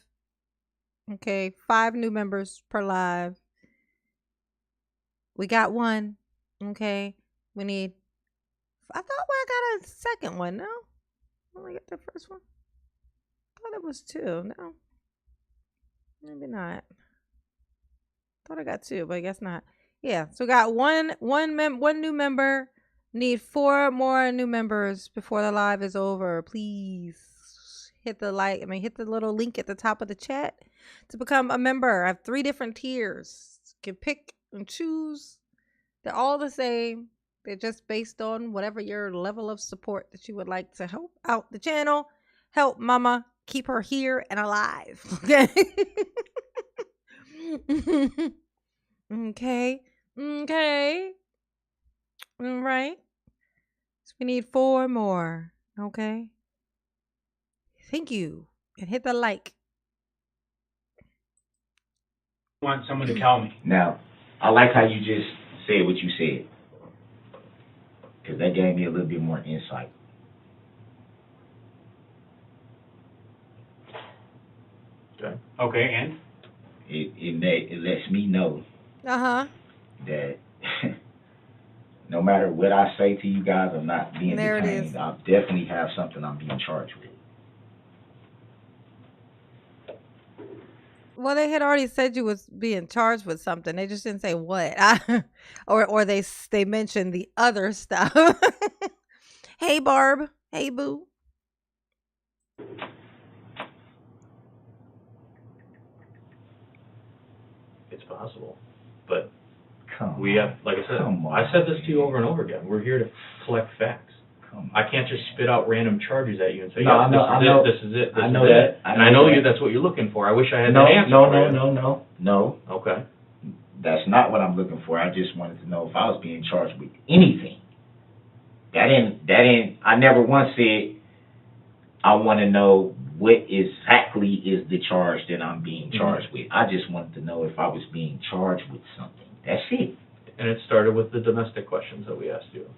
[SPEAKER 1] Okay, 5 new members per live. We got 1, okay? We need, I thought I got a second one, no? I only got the first one. I thought it was 2, no? Maybe not. Thought I got 2, but I guess not. Yeah, so got one new member. Need 4 more new members before the live is over. Please hit the hit the little link at the top of the chat to become a member. I have 3 different tiers. You can pick and choose. They're all the same. They're just based on whatever your level of support that you would like to help out the channel. Help mama keep her here and alive. Okay. Okay. All right. So we need 4 more. Okay. Thank you. And hit the like.
[SPEAKER 4] I want someone to tell me.
[SPEAKER 3] Now, I like how you just said what you said, because that gave me a little bit more insight.
[SPEAKER 4] Okay, and?
[SPEAKER 3] It lets me know
[SPEAKER 1] Uh-huh.
[SPEAKER 3] that no matter what I say to you guys, I'm not being
[SPEAKER 1] There it
[SPEAKER 3] detained.
[SPEAKER 1] is.
[SPEAKER 3] I definitely have something I'm being charged with.
[SPEAKER 1] Well, they had already said you was being charged with something. They just didn't say what. Or they mentioned the other stuff. Hey, Barb. Hey, Boo.
[SPEAKER 5] It's possible, but
[SPEAKER 3] Come
[SPEAKER 5] we
[SPEAKER 3] on.
[SPEAKER 5] have, like I said,
[SPEAKER 3] Come on,
[SPEAKER 5] I said this to you over and over again. We're here to collect facts.
[SPEAKER 3] Come on.
[SPEAKER 5] I can't just spit out random charges at you and say,
[SPEAKER 3] No, I
[SPEAKER 5] yes,
[SPEAKER 3] know,
[SPEAKER 5] this is it, this
[SPEAKER 3] I
[SPEAKER 5] is
[SPEAKER 3] know
[SPEAKER 5] it.
[SPEAKER 3] that.
[SPEAKER 5] And I know that's what you're looking for. I wish I had that answer for you.
[SPEAKER 3] No.
[SPEAKER 5] Okay.
[SPEAKER 3] That's not what I'm looking for. I just wanted to know if I was being charged with anything. That ain't, I never once said I want to know what exactly is the charge that I'm being charged with. I just wanted to know if I was being charged with something. That's it.
[SPEAKER 5] And it started with the domestic questions that we asked you.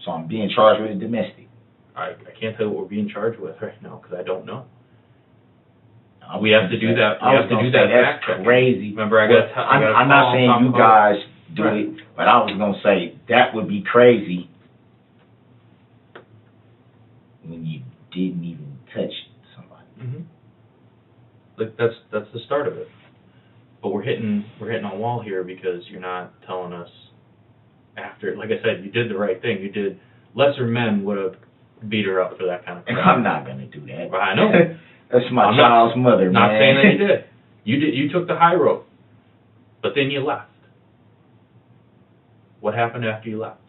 [SPEAKER 3] So I'm being charged with a domestic.
[SPEAKER 5] I can't tell you what we're being charged with right now because I don't know. We have to do that. We have to do that fact
[SPEAKER 3] That's
[SPEAKER 5] checking.
[SPEAKER 3] crazy.
[SPEAKER 5] Remember,
[SPEAKER 3] I'm not saying you guys do it, but I was gonna say that would be crazy when you didn't even touch somebody.
[SPEAKER 5] Mm-hmm. Like that's the start of it. But we're hitting a wall here because you're not telling us after. Like I said, you did the right thing. You did. Lesser men would have beat her up for that kind of crap.
[SPEAKER 3] I'm not gonna do that.
[SPEAKER 5] I know.
[SPEAKER 3] That's my child's mother,
[SPEAKER 5] not
[SPEAKER 3] man.
[SPEAKER 5] saying that you did. You did. You took the high road, but then you left. What happened after you left?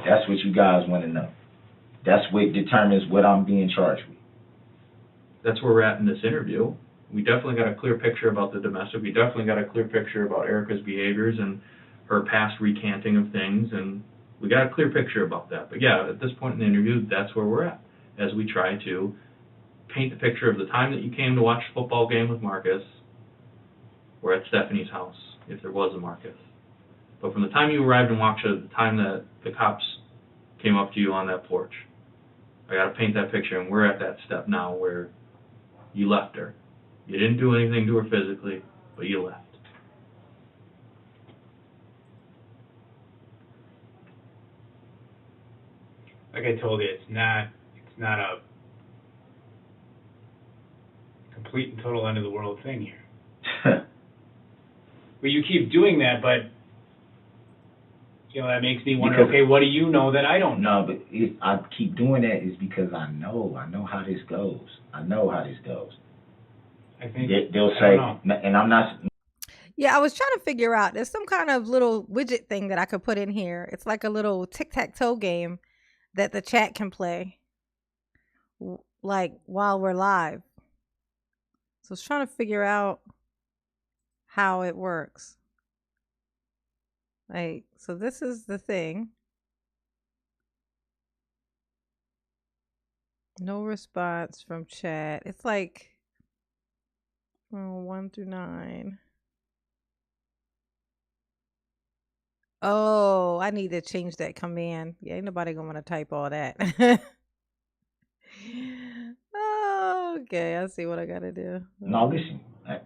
[SPEAKER 3] That's what you guys want to know. That's what determines what I'm being charged with.
[SPEAKER 5] That's where we're at in this interview. We definitely got a clear picture about the domestic. We definitely got a clear picture about Erica's behaviors and her past recanting of things, and we got a clear picture about that. But yeah, at this point in the interview, that's where we're at, as we try to paint the picture of the time that you came to watch the football game with Marcus. We're at Stephanie's house, if there was a Marcus. But from the time you arrived in Waukesha, the time that the cops came up to you on that porch, I got to paint that picture, and we're at that step now where you left her. You didn't do anything to her physically, but you left.
[SPEAKER 4] Like I told you, it's not a complete and total end of the world thing here. But you keep doing that, but that makes me wonder. Okay, what do you know that I don't know?
[SPEAKER 3] No, but I keep doing that is because I know how this goes. I know how this goes.
[SPEAKER 4] I think
[SPEAKER 3] they'll say, and I'm not.
[SPEAKER 1] Yeah, I was trying to figure out. There's some kind of little widget thing that I could put in here. It's like a little tic-tac-toe game that the chat can play, like while we're live. So I was trying to figure out how it works. Like, so this is the thing. No response from chat. It's like 1 through 9. Oh, I need to change that command. Yeah, ain't nobody gonna want to type all that. Oh, okay, I see what I gotta do.
[SPEAKER 3] No, listen.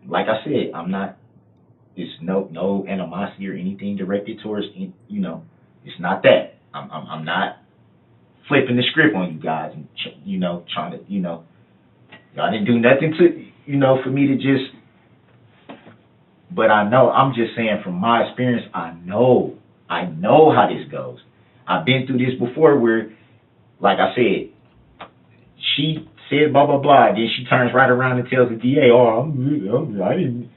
[SPEAKER 3] Like I said, I'm not. It's no animosity or anything directed towards. It's not that. I'm not flipping the script on you guys and trying to y'all didn't do nothing to for me to just. But I know. I'm just saying from my experience. I know how this goes. I've been through this before where, like I said, she said blah blah blah, then she turns right around and tells the DA, I didn't.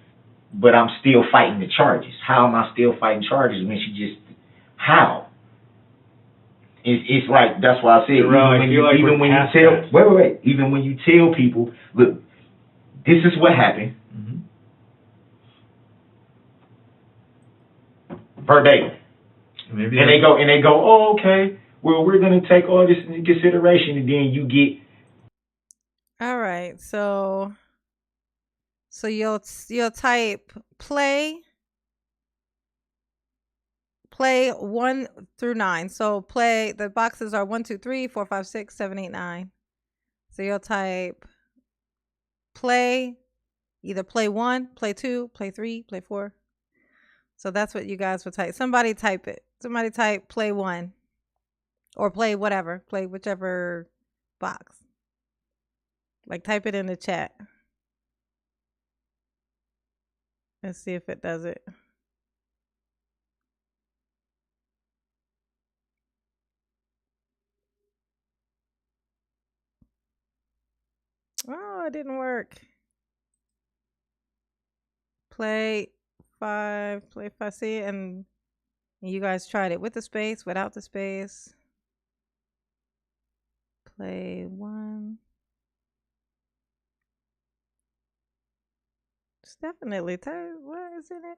[SPEAKER 3] But I'm still fighting the charges. How am I still fighting charges when she just how? It's like that's why I said even when you tell people, look, this is what happened. Verbatim. And they go, oh, okay. Well, we're gonna take all this into consideration, and then you get.
[SPEAKER 1] All right, so you'll type play 1 through 9. So play, the boxes are 1, 2, 3, 4, 5, 6, 7, 8, 9. So you'll type play, either play 1, play 2, play 3, play 4. So that's what you guys would type. Somebody type it. Somebody type play 1 or play whatever. Play whichever box. Like, type it in the chat. Let's see if it does it. Oh, it didn't work. Play 5. See it, and you guys tried it with the space, without the space. Play 1. It's definitely tight. What is in it?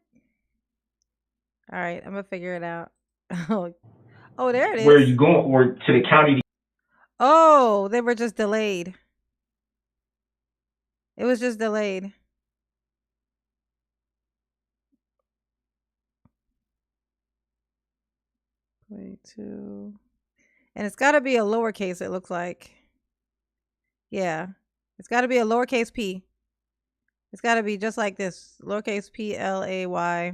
[SPEAKER 1] All right, I'm gonna figure it out. Oh, there it is.
[SPEAKER 3] Where are you going? Or to the county?
[SPEAKER 1] Oh, they were just delayed. It was just delayed. Play 2. And it's got to be a lowercase, it looks like. Yeah. It's got to be a lowercase p. It's got to be just like this. Lowercase P-L-A-Y.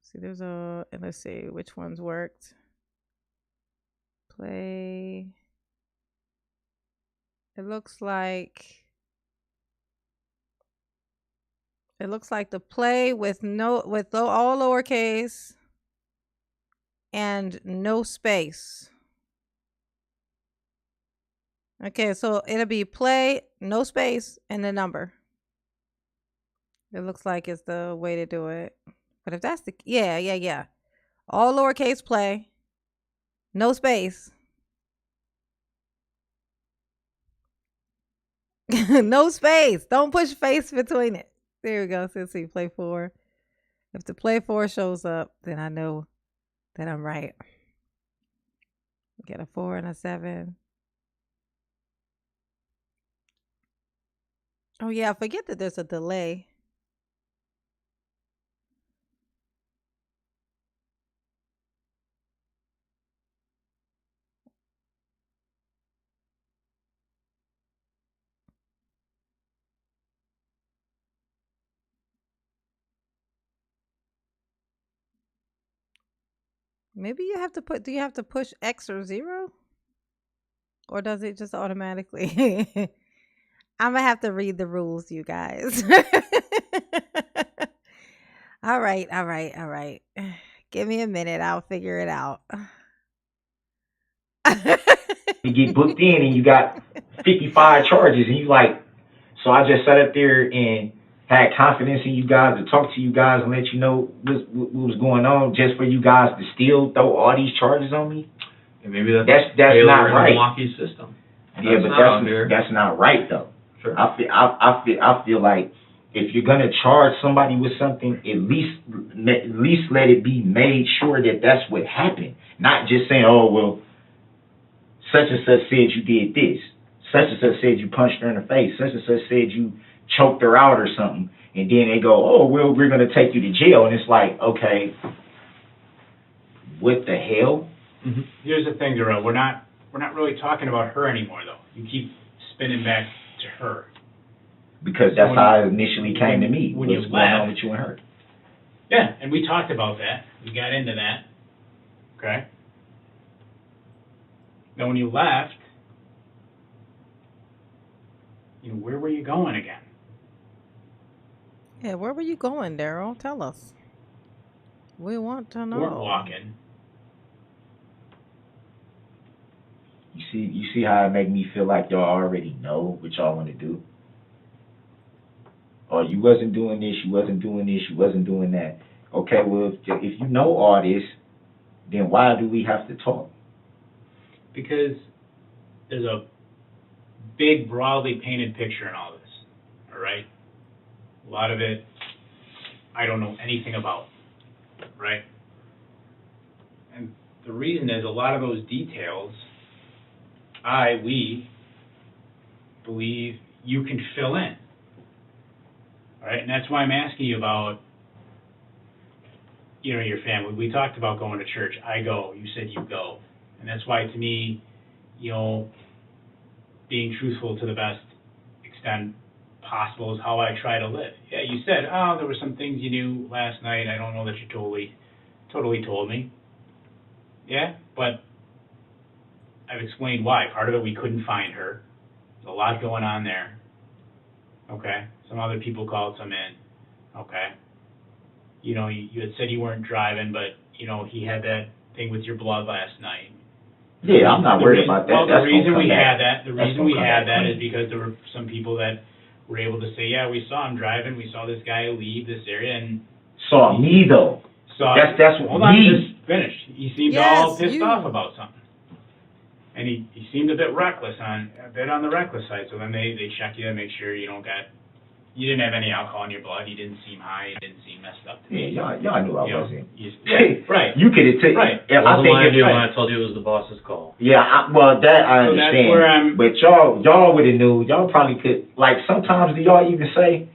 [SPEAKER 1] See, there's a... And let's see which ones worked. Play... It looks like the play with all lowercase and no space. Okay, so it'll be play, no space, and the number. It looks like it's the way to do it. But if that's the yeah. All lowercase play, no space. No space. Don't push space between it. There we go. So let's see, play 4. If the play 4 shows up, then I know that I'm right. Get a 4 and a 7. Oh yeah, I forget that there's a delay. Maybe you have to do you have to push X or 0? Or does it just automatically? I'm gonna have to read the rules, you guys. All right. Give me a minute. I'll figure it out.
[SPEAKER 3] You get booked in and you got 55 charges, and you like, so I just sat up there and had confidence in you guys to talk to you guys and let you know what was going on, just for you guys to still throw all these charges on me.
[SPEAKER 5] And maybe that's
[SPEAKER 3] not right.
[SPEAKER 5] Milwaukee's system.
[SPEAKER 3] Yeah, but that's not right though.
[SPEAKER 5] Sure.
[SPEAKER 3] I feel like if you're gonna charge somebody with something, at least let it be made sure that that's what happened. Not just saying, oh well, such and such said you did this. Such and such said you punched her in the face. Such and such said you choked her out or something. And then they go, oh well, we're gonna take you to jail. And it's like, okay, what the hell?
[SPEAKER 4] Mm-hmm. Here's the thing, Daryl. We're not really talking about her anymore, though. You keep spinning back to her.
[SPEAKER 3] Because that's how it initially came to me.
[SPEAKER 4] When
[SPEAKER 3] What's
[SPEAKER 4] you
[SPEAKER 3] going on
[SPEAKER 4] left,
[SPEAKER 3] with you and her?
[SPEAKER 4] Yeah, and we talked about that. We got into that. Okay. Now, when you left, where were you going again?
[SPEAKER 1] Yeah, where were you going, Daryl? Tell us. We want to know.
[SPEAKER 4] We're walking.
[SPEAKER 3] You see how it make me feel like y'all already know what y'all want to do? Or you wasn't doing this, you wasn't doing this, you wasn't doing that. Okay, well, if you know all this, then why do we have to talk?
[SPEAKER 4] Because there's a big, broadly painted picture in all this, all right? A lot of it I don't know anything about, right? And the reason is a lot of those details we believe you can fill in. All right, and that's why I'm asking you about, your family. We talked about going to church. I go. You said you go. And that's why, to me, being truthful to the best extent possible is how I try to live. Yeah, you said, there were some things you knew last night. I don't know that you totally told me. Yeah, but I've explained why. Part of it, we couldn't find her. There's a lot going on there. Okay. Some other people called some in. Okay. You know, you had said you weren't driving, but, you know, he had that thing with your blood last night.
[SPEAKER 3] Yeah, I'm not worried about that.
[SPEAKER 4] Well,
[SPEAKER 3] That's
[SPEAKER 4] the reason
[SPEAKER 3] gonna
[SPEAKER 4] we
[SPEAKER 3] come
[SPEAKER 4] had
[SPEAKER 3] back.
[SPEAKER 4] that, the
[SPEAKER 3] That's
[SPEAKER 4] reason
[SPEAKER 3] gonna
[SPEAKER 4] we
[SPEAKER 3] come
[SPEAKER 4] had
[SPEAKER 3] back
[SPEAKER 4] that
[SPEAKER 3] clean.
[SPEAKER 4] is because there were some people that were able to say, yeah, we saw him driving, we saw this guy leave this area, and
[SPEAKER 3] Saw me though.
[SPEAKER 4] saw.
[SPEAKER 3] That's
[SPEAKER 4] Hold on,
[SPEAKER 3] me.
[SPEAKER 4] just finish. He seemed
[SPEAKER 1] Yes,
[SPEAKER 4] all pissed
[SPEAKER 1] you.
[SPEAKER 4] off about something, and he seemed a bit on the reckless side. So then they check you to make sure you didn't have any alcohol in your blood. You didn't seem high. You didn't seem messed up to me.
[SPEAKER 3] Yeah, y'all knew I
[SPEAKER 4] You know,
[SPEAKER 3] wasn't.
[SPEAKER 4] right.
[SPEAKER 3] You could have taken.
[SPEAKER 4] Right.
[SPEAKER 3] Yeah,
[SPEAKER 5] What
[SPEAKER 3] I
[SPEAKER 5] was
[SPEAKER 3] think
[SPEAKER 5] I
[SPEAKER 3] it's
[SPEAKER 5] do when
[SPEAKER 3] right.
[SPEAKER 5] I told you it was the boss's call?
[SPEAKER 3] Yeah, well, that I
[SPEAKER 4] So that's
[SPEAKER 3] understand.
[SPEAKER 4] where I'm-
[SPEAKER 3] But y'all would have knew. Y'all probably could. Like sometimes, do y'all even say,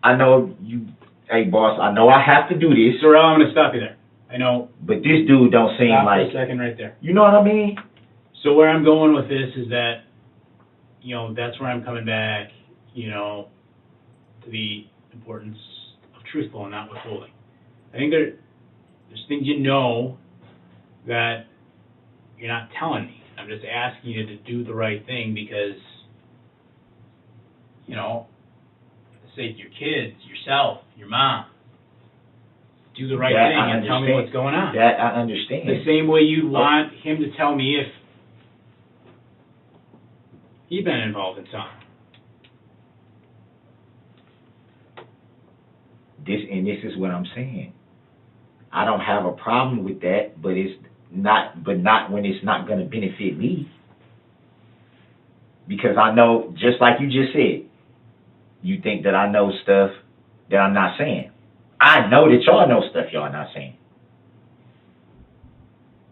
[SPEAKER 3] "I know you, hey boss, I know I have to do this,
[SPEAKER 4] Darrell, I'm going to stop you there. I know.
[SPEAKER 3] but this dude don't seem
[SPEAKER 4] Stop
[SPEAKER 3] like."
[SPEAKER 4] for a second right there.
[SPEAKER 3] You know what I mean?
[SPEAKER 4] So where I'm going with this is that, you know, that's where I'm coming back, you know, to the importance of truthful and not withholding. I think there's things you know that you're not telling me. I'm just asking you to do the right thing because, you know, say to your kids, yourself, your mom, do the right
[SPEAKER 3] That
[SPEAKER 4] thing
[SPEAKER 3] I
[SPEAKER 4] and tell me
[SPEAKER 3] understand.
[SPEAKER 4] what's going on.
[SPEAKER 3] That I understand.
[SPEAKER 4] The same way you'd want him to tell me if he'd been involved in something.
[SPEAKER 3] This is what I'm saying. I don't have a problem with that, but not when it's not going to benefit me. Because I know, just like you just said, you think that I know stuff that I'm not saying. I know that y'all know stuff y'all not saying.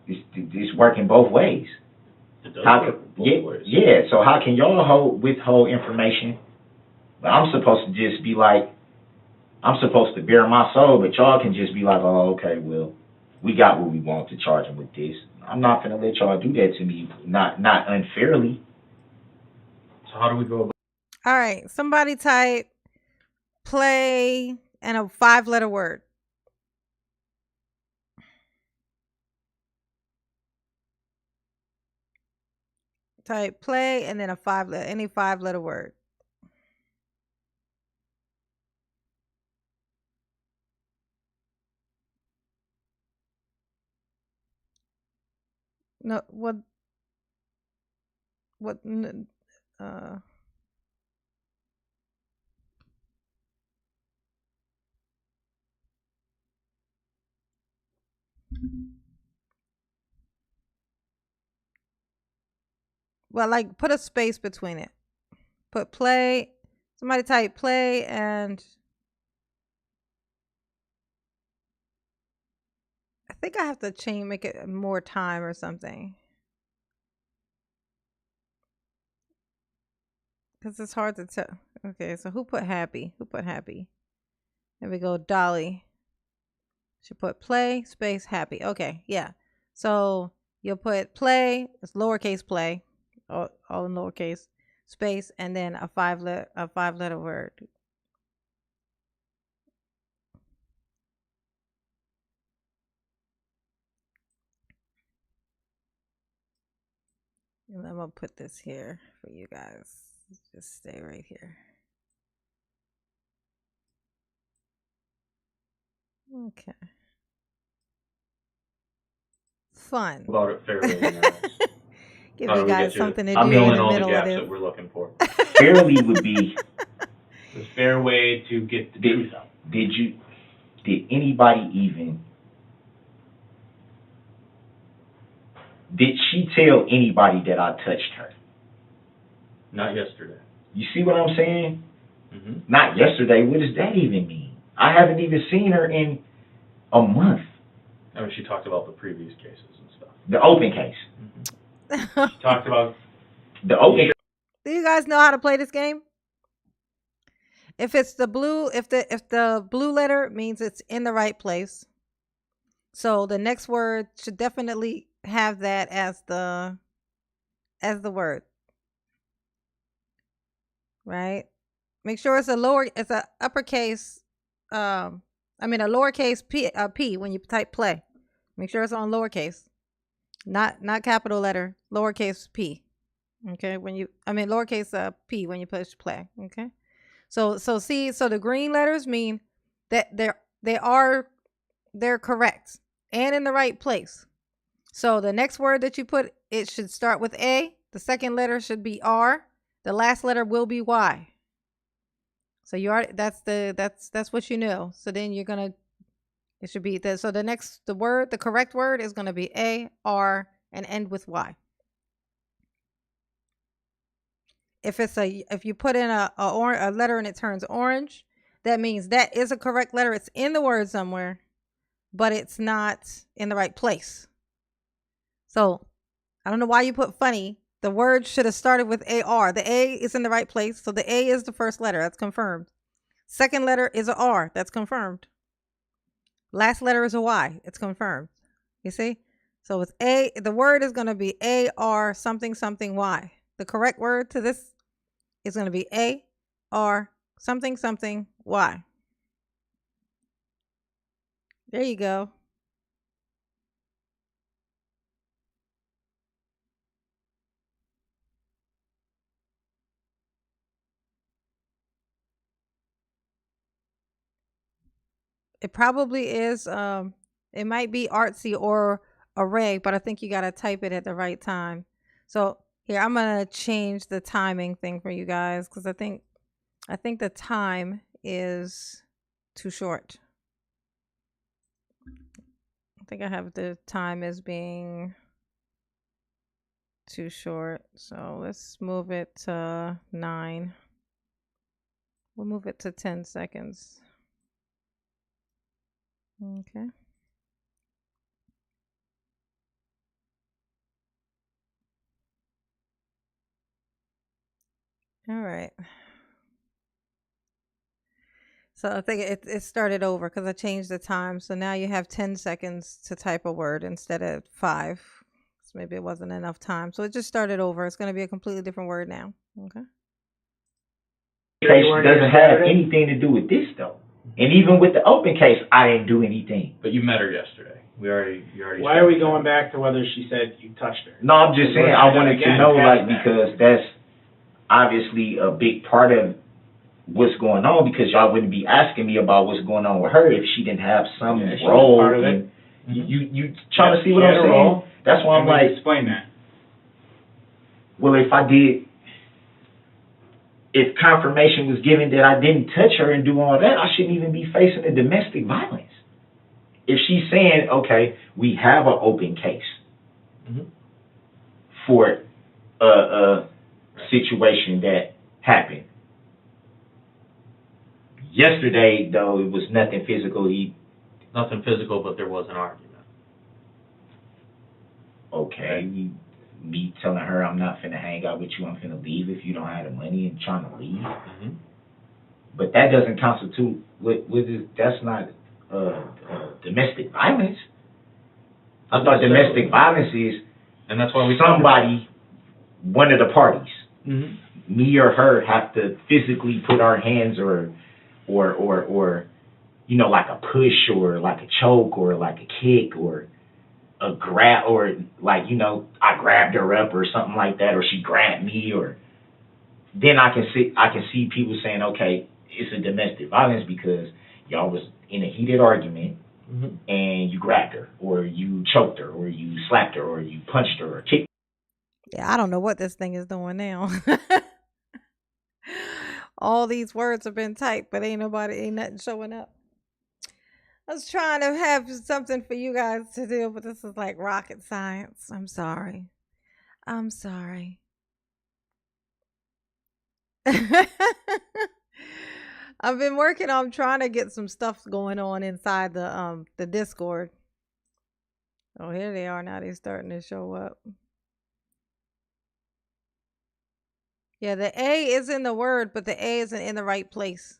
[SPEAKER 3] It's working both ways.
[SPEAKER 5] It does
[SPEAKER 3] How
[SPEAKER 5] work both
[SPEAKER 3] yeah,
[SPEAKER 5] ways.
[SPEAKER 3] yeah. So how can y'all withhold information? But I'm supposed to just be like, I'm supposed to bare my soul, but y'all can just be like, oh, okay, well, we got what we want to charge him with this. I'm not gonna let y'all do that to me, not unfairly.
[SPEAKER 5] So how do we go about
[SPEAKER 1] All right. Somebody type play and a 5-letter word. Type play and then any 5-letter word. No, what, well, like put a space between it. Put play. Somebody type play and I think I have to make it more time or something. Because it's hard to tell. Okay, so who put happy? There we go, Dolly. She put play, space, happy. Okay, yeah. So you'll put play, it's lowercase play, all in lowercase, space, and then a 5-letter word. And I'm gonna put this here for you guys. Just stay right here. Okay. Fun.
[SPEAKER 5] it fairly?
[SPEAKER 1] Give
[SPEAKER 5] How do
[SPEAKER 1] you
[SPEAKER 5] we
[SPEAKER 1] guys
[SPEAKER 5] get to
[SPEAKER 1] something to
[SPEAKER 3] I'm
[SPEAKER 1] do in
[SPEAKER 3] filling
[SPEAKER 1] the
[SPEAKER 5] all the
[SPEAKER 1] middle of
[SPEAKER 5] gaps
[SPEAKER 1] this.
[SPEAKER 5] that we're looking for.
[SPEAKER 3] Fairly would be,
[SPEAKER 4] The fair way to get the truth out.
[SPEAKER 3] did anybody even, did she tell anybody that I touched her?
[SPEAKER 5] Not yesterday.
[SPEAKER 3] You see what I'm saying?
[SPEAKER 5] Mm-hmm.
[SPEAKER 3] Not yesterday. What does that even mean? I haven't even seen her in a month.
[SPEAKER 5] I mean, she talked about the previous cases and stuff.
[SPEAKER 3] The open case.
[SPEAKER 5] Mm-hmm.
[SPEAKER 4] Talked about
[SPEAKER 3] The open.
[SPEAKER 1] Do you guys know how to play this game? If it's the blue, if the blue letter means it's in the right place. So the next word should definitely have that as the word. Right? Make sure it's a uppercase a lowercase p when you type play. Make sure it's on lowercase. Not capital letter, lowercase p. Okay, lowercase p when you push play. Okay, so the green letters mean that they're correct and in the right place. So the next word that you put, it should start with A. The second letter should be R. The last letter will be Y. So you are that's what you know. So then you're gonna it should be the correct word is gonna be A, R, and end with Y. If you put in a letter and it turns orange, that means that is a correct letter. It's in the word somewhere, but it's not in the right place. So I don't know why you put funny. The word should have started with AR. The A is in the right place. So the A is the first letter. That's confirmed. Second letter is a R. That's confirmed. Last letter is a Y. It's confirmed. You see? So it's A. The word is going to be AR something something Y. The correct word to this is going to be AR something something Y. There you go. It probably is it might be artsy or array, but I think you got to type it at the right time. So here, I'm going to change the timing thing for you guys cuz I think the time is too short. I think I have the time as being too short. So let's move it to 9. We'll move it to 10 seconds. Okay. All right. So I think it started over because I changed the time. So now you have 10 seconds to type a word instead of 5. So maybe it wasn't enough time. So it just started over. It's going to be a completely different word now. Okay.
[SPEAKER 3] Case doesn't have anything to do with this though. And even with the open case, I didn't do anything.
[SPEAKER 5] But you met her yesterday. You already.
[SPEAKER 4] Why are we going back to whether she said you touched her?
[SPEAKER 3] No, I'm just saying I wanted to know, because that's obviously a big part of what's going on, because y'all wouldn't be asking me about what's going on with her if she didn't have some role.
[SPEAKER 4] Part of it.
[SPEAKER 3] You trying to see what I'm saying? That's why I'm like,
[SPEAKER 4] explain that.
[SPEAKER 3] well, if confirmation was given that I didn't touch her and do all that, I shouldn't even be facing a domestic violence. If she's saying, okay, we have an open case for a situation that happened. Yesterday, though, it was nothing physical.
[SPEAKER 5] Nothing physical, but there was an argument.
[SPEAKER 3] Okay, me telling her I'm not finna hang out with you, I'm finna leave if you don't have the money, and trying to leave. But that doesn't constitute that's not domestic violence. I thought domestic violence is,
[SPEAKER 5] and that's why
[SPEAKER 3] one of the parties, me or her, have to physically put our hands or like a push or like a choke or like a kick or a grab, or like, I grabbed her up or something like that, or she grabbed me, or then I can see people saying, okay, it's a domestic violence because y'all was in a heated argument and you grabbed her or you choked her or you slapped her or you punched her or kicked her.
[SPEAKER 1] Yeah, I don't know what this thing is doing now. All these words have been typed, but ain't nothing showing up. I was trying to have something for you guys to do, but this is like rocket science. I'm sorry. I've been working on trying to get some stuff going on inside the Discord. Oh, here they are now. They're starting to show up. Yeah, the A is in the word, but the A isn't in the right place.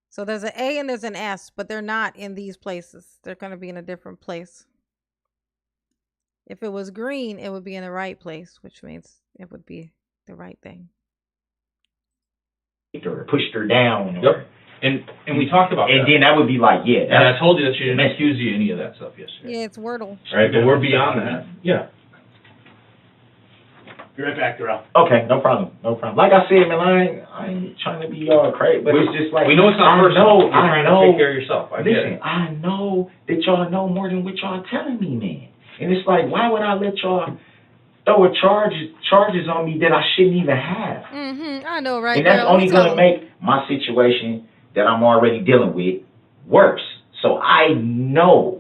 [SPEAKER 1] So there's an A and there's an S, but they're not in these places. They're going to be in a different place. If it was green, it would be in the right place, which means it would be the right thing.
[SPEAKER 3] Or pushed her down,
[SPEAKER 5] And we talked about
[SPEAKER 3] And
[SPEAKER 5] that.
[SPEAKER 3] then that would be like, yeah.
[SPEAKER 5] And I
[SPEAKER 3] That's,
[SPEAKER 5] told you that she didn't accuse you of any of that stuff yesterday.
[SPEAKER 1] Yeah, it's Wordle.
[SPEAKER 5] Right, but we're beyond that. Yeah.
[SPEAKER 4] Be right back, Darrell.
[SPEAKER 3] okay, no problem. Like I said, man, I ain't trying to be all crazy, but it's just like,
[SPEAKER 5] We know it's not personal. You're trying to take care of yourself. I get
[SPEAKER 3] Listen,
[SPEAKER 5] it.
[SPEAKER 3] I know that y'all know more than what y'all telling me, man. And it's like, why would I let y'all throw charges on me that I shouldn't even have?
[SPEAKER 1] Mm-hmm. I know, right?
[SPEAKER 3] And that's
[SPEAKER 1] girl?
[SPEAKER 3] only
[SPEAKER 1] Tell
[SPEAKER 3] going to
[SPEAKER 1] 'em.
[SPEAKER 3] make my situation that I'm already dealing with worse. So I know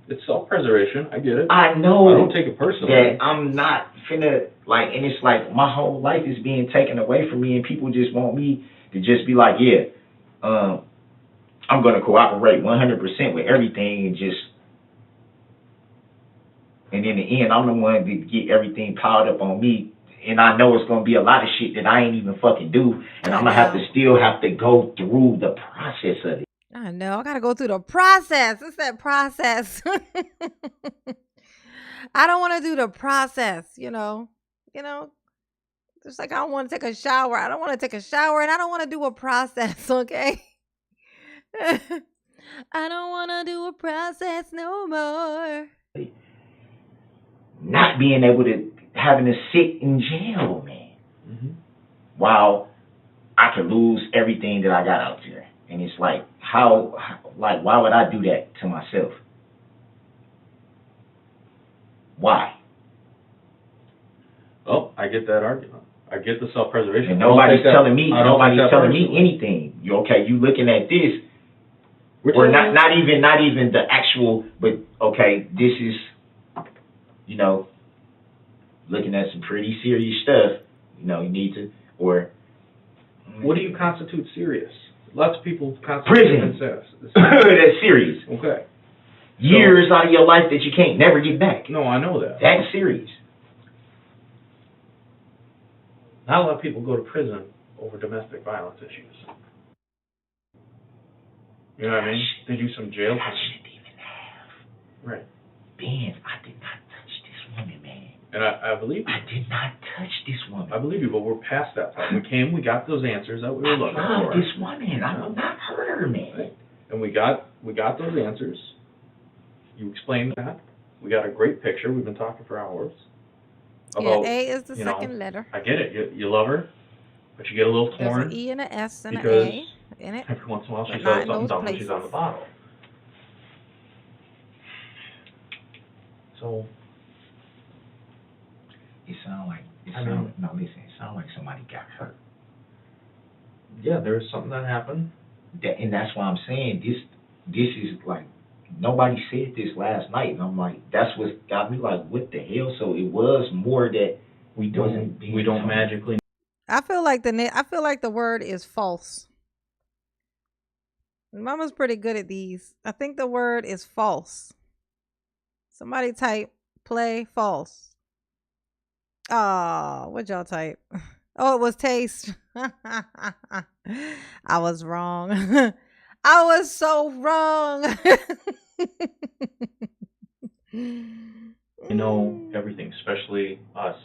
[SPEAKER 5] It's self-preservation. I get it.
[SPEAKER 3] I
[SPEAKER 5] I
[SPEAKER 3] know
[SPEAKER 5] don't take it personally.
[SPEAKER 3] that I'm not finna, like, and it's like my whole life is being taken away from me, and people just want me to just be like, yeah, I'm gonna cooperate 100% with everything, and just, and in the end, I'm the one to get everything piled up on me, and I know it's gonna be a lot of shit that I ain't even fucking do, and I'm gonna have to still have to go through the process of it.
[SPEAKER 1] I know. I gotta go through the process. It's that process. I don't want to do the process. You know. Just like I don't want to take a shower. I don't want to take a shower, and I don't want to do a process. Okay. I don't want to do a process no more.
[SPEAKER 3] Not being able to, having to sit in jail, man,
[SPEAKER 5] Mm-hmm.
[SPEAKER 3] while I could lose everything that I got out there. And it's like, like, why would I do that to myself? Why?
[SPEAKER 5] Well, I get that argument. I get the self-preservation.
[SPEAKER 3] And nobody's telling me
[SPEAKER 5] personally.
[SPEAKER 3] anything. You looking at this, or not even the actual, but okay, this is, looking at some pretty serious stuff. You need to, or
[SPEAKER 5] What do you constitute serious? Lots of people constitute
[SPEAKER 3] Prison. That's serious.
[SPEAKER 5] Okay.
[SPEAKER 3] Years out of your life that you can't never get back.
[SPEAKER 5] No, I know that.
[SPEAKER 3] That's serious.
[SPEAKER 5] Not a lot of people go to prison over domestic violence issues. You know what I mean? They do some jail
[SPEAKER 3] I
[SPEAKER 5] time.
[SPEAKER 3] shouldn't even have.
[SPEAKER 5] Right.
[SPEAKER 3] Ben, I did not touch this woman, man.
[SPEAKER 5] And I believe you.
[SPEAKER 3] I did not touch this woman.
[SPEAKER 5] I believe you, but we're past that part. We got those answers that we were looking
[SPEAKER 3] I love
[SPEAKER 5] for.
[SPEAKER 3] this woman. I will not hurt her, man.
[SPEAKER 5] Right. And we got those answers. You explained that. We got a great picture. We've been talking for hours. About,
[SPEAKER 1] Yeah, A is the
[SPEAKER 5] you know,
[SPEAKER 1] second letter.
[SPEAKER 5] I get it. You love her, but you get a little
[SPEAKER 1] There's
[SPEAKER 5] torn
[SPEAKER 1] an E and an S and an
[SPEAKER 5] because
[SPEAKER 1] A in it.
[SPEAKER 5] every once in a while she
[SPEAKER 1] but not
[SPEAKER 5] says
[SPEAKER 1] in
[SPEAKER 5] something
[SPEAKER 1] those
[SPEAKER 5] dumb when she's on the
[SPEAKER 1] places.
[SPEAKER 5] bottle. So
[SPEAKER 3] It sound like somebody got hurt.
[SPEAKER 5] yeah, there's something that happened.
[SPEAKER 3] And that's why I'm saying this is like, nobody said this last night, and I'm like, that's what got me like, what the hell? So it was more that
[SPEAKER 5] We
[SPEAKER 3] wasn't being
[SPEAKER 5] don't
[SPEAKER 3] told.
[SPEAKER 5] magically.
[SPEAKER 1] I feel like the word is false. Mama's pretty good at these. I think the word is false. Somebody type play false. Oh, what'd y'all type? Oh, it was taste. I was wrong. I was so wrong.
[SPEAKER 5] You know everything, especially us.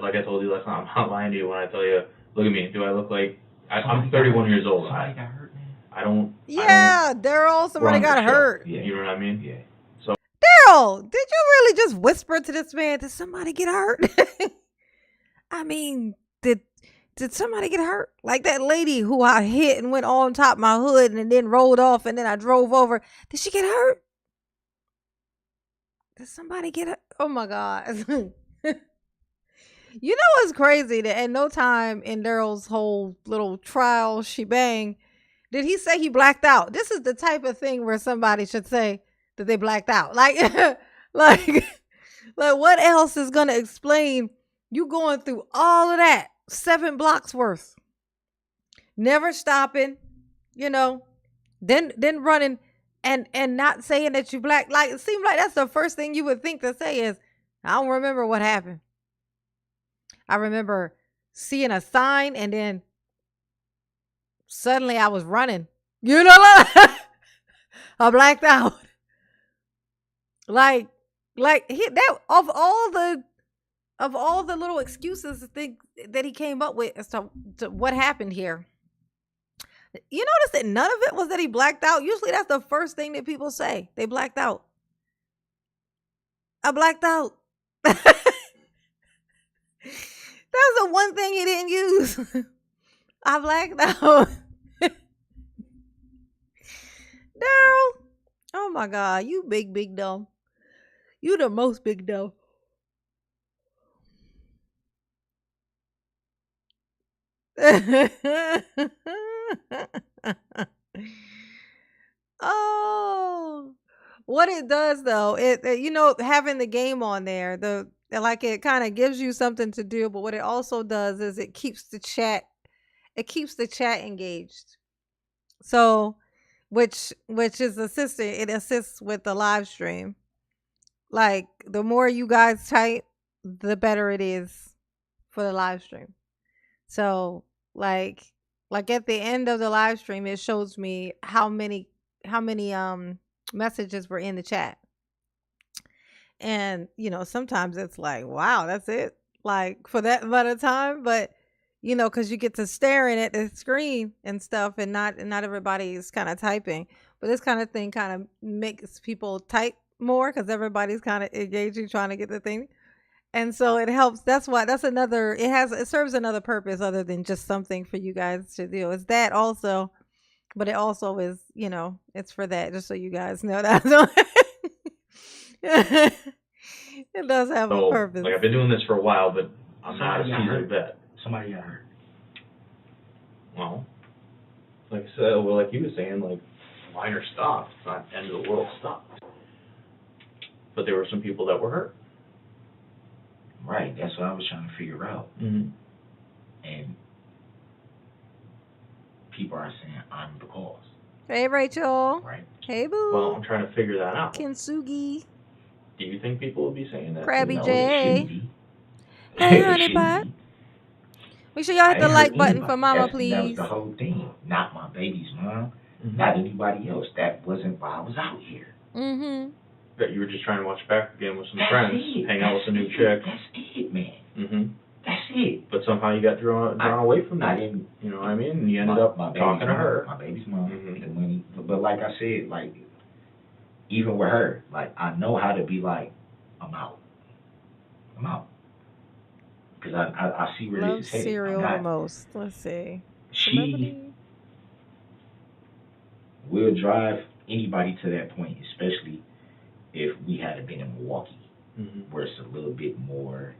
[SPEAKER 5] Like I told you last night, I'm not lying to you when I tell you, look at me. Do I look like I'm 31 years old?
[SPEAKER 3] Somebody got hurt, man.
[SPEAKER 5] I don't.
[SPEAKER 1] Yeah, Daryl, somebody
[SPEAKER 5] run the
[SPEAKER 1] got
[SPEAKER 5] show.
[SPEAKER 1] hurt.
[SPEAKER 3] Yeah.
[SPEAKER 5] You know what I mean?
[SPEAKER 3] Yeah.
[SPEAKER 1] Daryl, did you really just whisper to this man? Did somebody get hurt? I mean, did somebody get hurt? Like that lady who I hit and went on top of my hood and then rolled off and then I drove over. Did she get hurt? Did somebody get hurt? Oh my God. You know what's crazy? That at no time in Daryl's whole little trial shebang did he say he blacked out. This is the type of thing where somebody should say that they blacked out. Like, like what else is gonna explain you going through all of that 7 blocks worth, never stopping, then running and not saying that you black. Like, it seems like that's the first thing you would think to say is, I don't remember what happened. I remember seeing a sign and then suddenly I was running. I blacked out. Like that of all the little excuses that he came up with as to what happened here. You notice that none of it was that he blacked out? Usually that's the first thing that people say. They blacked out. I blacked out. That was the one thing he didn't use. I blacked out. Daryl. Oh my God. You big dumb. You the most big dumb. Oh, what it does though, having the game on there, it kind of gives you something to do, but what it also does is it keeps the chat engaged. So, which is it assists with the live stream. Like the more you guys type, the better it is for the live stream. So, like at the end of the live stream, it shows me how many messages were in the chat. And, sometimes it's like, wow, that's it. Like for that amount of time, but because you get to staring at the screen and stuff, and not everybody is kind of typing. But this kind of thing kind of makes people type more because everybody's kind of engaging, trying to get the thing. And so it helps. That's why it serves another purpose other than just something for you guys to do. It's that also, but it also is, it's for that, just so you guys know that. It does have a purpose.
[SPEAKER 5] Like I've been doing this for a while, but I'm not a seasoned vet.
[SPEAKER 3] Somebody got hurt.
[SPEAKER 5] Well, like I said, like you were saying, like minor stuff. It's not end of the world stuff. But there were some people that were hurt.
[SPEAKER 3] Right, that's what I was trying to figure out.
[SPEAKER 5] Mm-hmm.
[SPEAKER 3] And people are saying I'm the cause.
[SPEAKER 1] Hey, Rachel.
[SPEAKER 3] Right.
[SPEAKER 1] Hey, boo.
[SPEAKER 5] Well, I'm trying to figure that out.
[SPEAKER 1] Kintsugi.
[SPEAKER 5] Do you think people would be saying that?
[SPEAKER 1] Krabby
[SPEAKER 3] No,
[SPEAKER 1] J.
[SPEAKER 3] it shouldn't be.
[SPEAKER 1] Hey,
[SPEAKER 3] It
[SPEAKER 1] honey
[SPEAKER 3] shouldn't
[SPEAKER 1] pot.
[SPEAKER 3] be.
[SPEAKER 1] Make sure y'all hit the
[SPEAKER 3] I
[SPEAKER 1] like
[SPEAKER 3] ain't hurt
[SPEAKER 1] button for
[SPEAKER 3] anybody.
[SPEAKER 1] Mama,
[SPEAKER 3] That was
[SPEAKER 1] please.
[SPEAKER 3] the whole thing. Not my baby's mom.
[SPEAKER 5] Mm-hmm.
[SPEAKER 3] Not anybody else. That wasn't why I was out here.
[SPEAKER 1] Mm-hmm.
[SPEAKER 5] That you were just trying to watch back again with some
[SPEAKER 3] That's
[SPEAKER 5] friends,
[SPEAKER 3] it.
[SPEAKER 5] hang out with some new
[SPEAKER 3] That's
[SPEAKER 5] chick.
[SPEAKER 3] That's it, man.
[SPEAKER 5] Mm-hmm.
[SPEAKER 3] That's it.
[SPEAKER 5] But somehow you got drawn away from
[SPEAKER 3] I
[SPEAKER 5] that.
[SPEAKER 3] didn't.
[SPEAKER 5] You know what I mean? And you ended up talking to her.
[SPEAKER 3] My baby's mom.
[SPEAKER 5] Mhm.
[SPEAKER 3] The money. But like I said, like even with her, like I know how to be like, I'm out. I'm out. Because I see where
[SPEAKER 1] Love
[SPEAKER 3] this is headed.
[SPEAKER 1] cereal the most. Let's see.
[SPEAKER 3] She
[SPEAKER 1] Celebrity.
[SPEAKER 3] will drive anybody to that point, especially if we had been in Milwaukee,
[SPEAKER 5] Mm-hmm.
[SPEAKER 3] where it's a little bit more.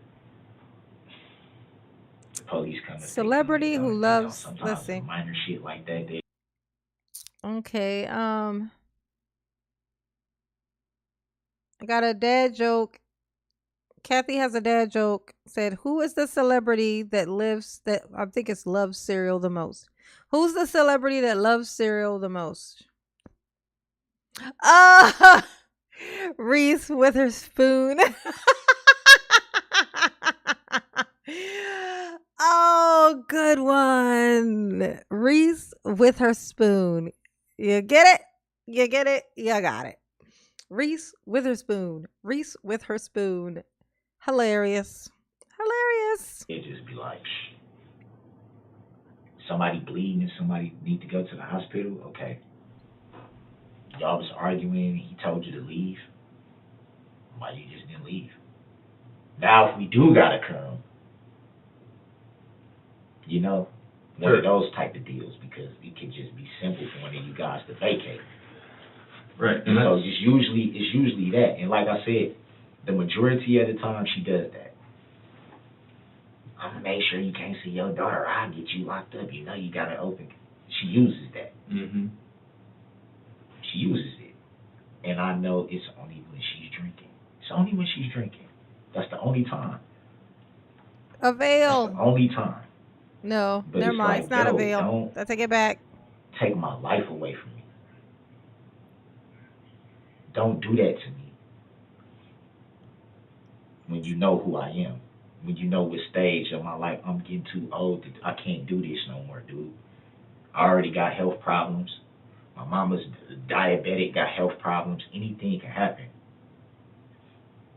[SPEAKER 3] The police come.
[SPEAKER 1] Celebrity who loves. Let's see.
[SPEAKER 3] Minor shit like that. They
[SPEAKER 1] Okay. I got a dad joke. Kathy has a dad joke. Said, "Who is the celebrity that I think it's loves cereal the most? Who's the celebrity that loves cereal the most?" Reese Witherspoon. Oh, good one. Reese Witherspoon. You get it? You get it? You got it. Reese Witherspoon. Reese Witherspoon. Hilarious. Hilarious.
[SPEAKER 3] It just be like, somebody bleeding and somebody need to go to the hospital. Okay. Y'all was arguing. He told you to leave. Why you just didn't leave? Now, if we do gotta come, one of those type of deals, because it can just be simple for one of you guys to vacate.
[SPEAKER 5] Right.
[SPEAKER 3] And so it's usually that. And like I said, the majority of the time she does that. I'm gonna make sure you can't see your daughter. I'll get you locked up. You gotta open. She uses that.
[SPEAKER 5] Mm-hmm.
[SPEAKER 3] She uses it. And I know it's only when she's drinking. It's only when she's drinking. That's the only time.
[SPEAKER 1] Avail.
[SPEAKER 3] That's the only time.
[SPEAKER 1] No,
[SPEAKER 3] But
[SPEAKER 1] never
[SPEAKER 3] it's
[SPEAKER 1] mind.
[SPEAKER 3] like,
[SPEAKER 1] It's not
[SPEAKER 3] yo,
[SPEAKER 1] Avail. I take it back.
[SPEAKER 3] Take my life away from me. Don't do that to me. When you know who I am. When you know what stage of my life I'm getting too old. I can't do this no more, dude. I already got health problems. My mama's diabetic, got health problems. Anything can happen.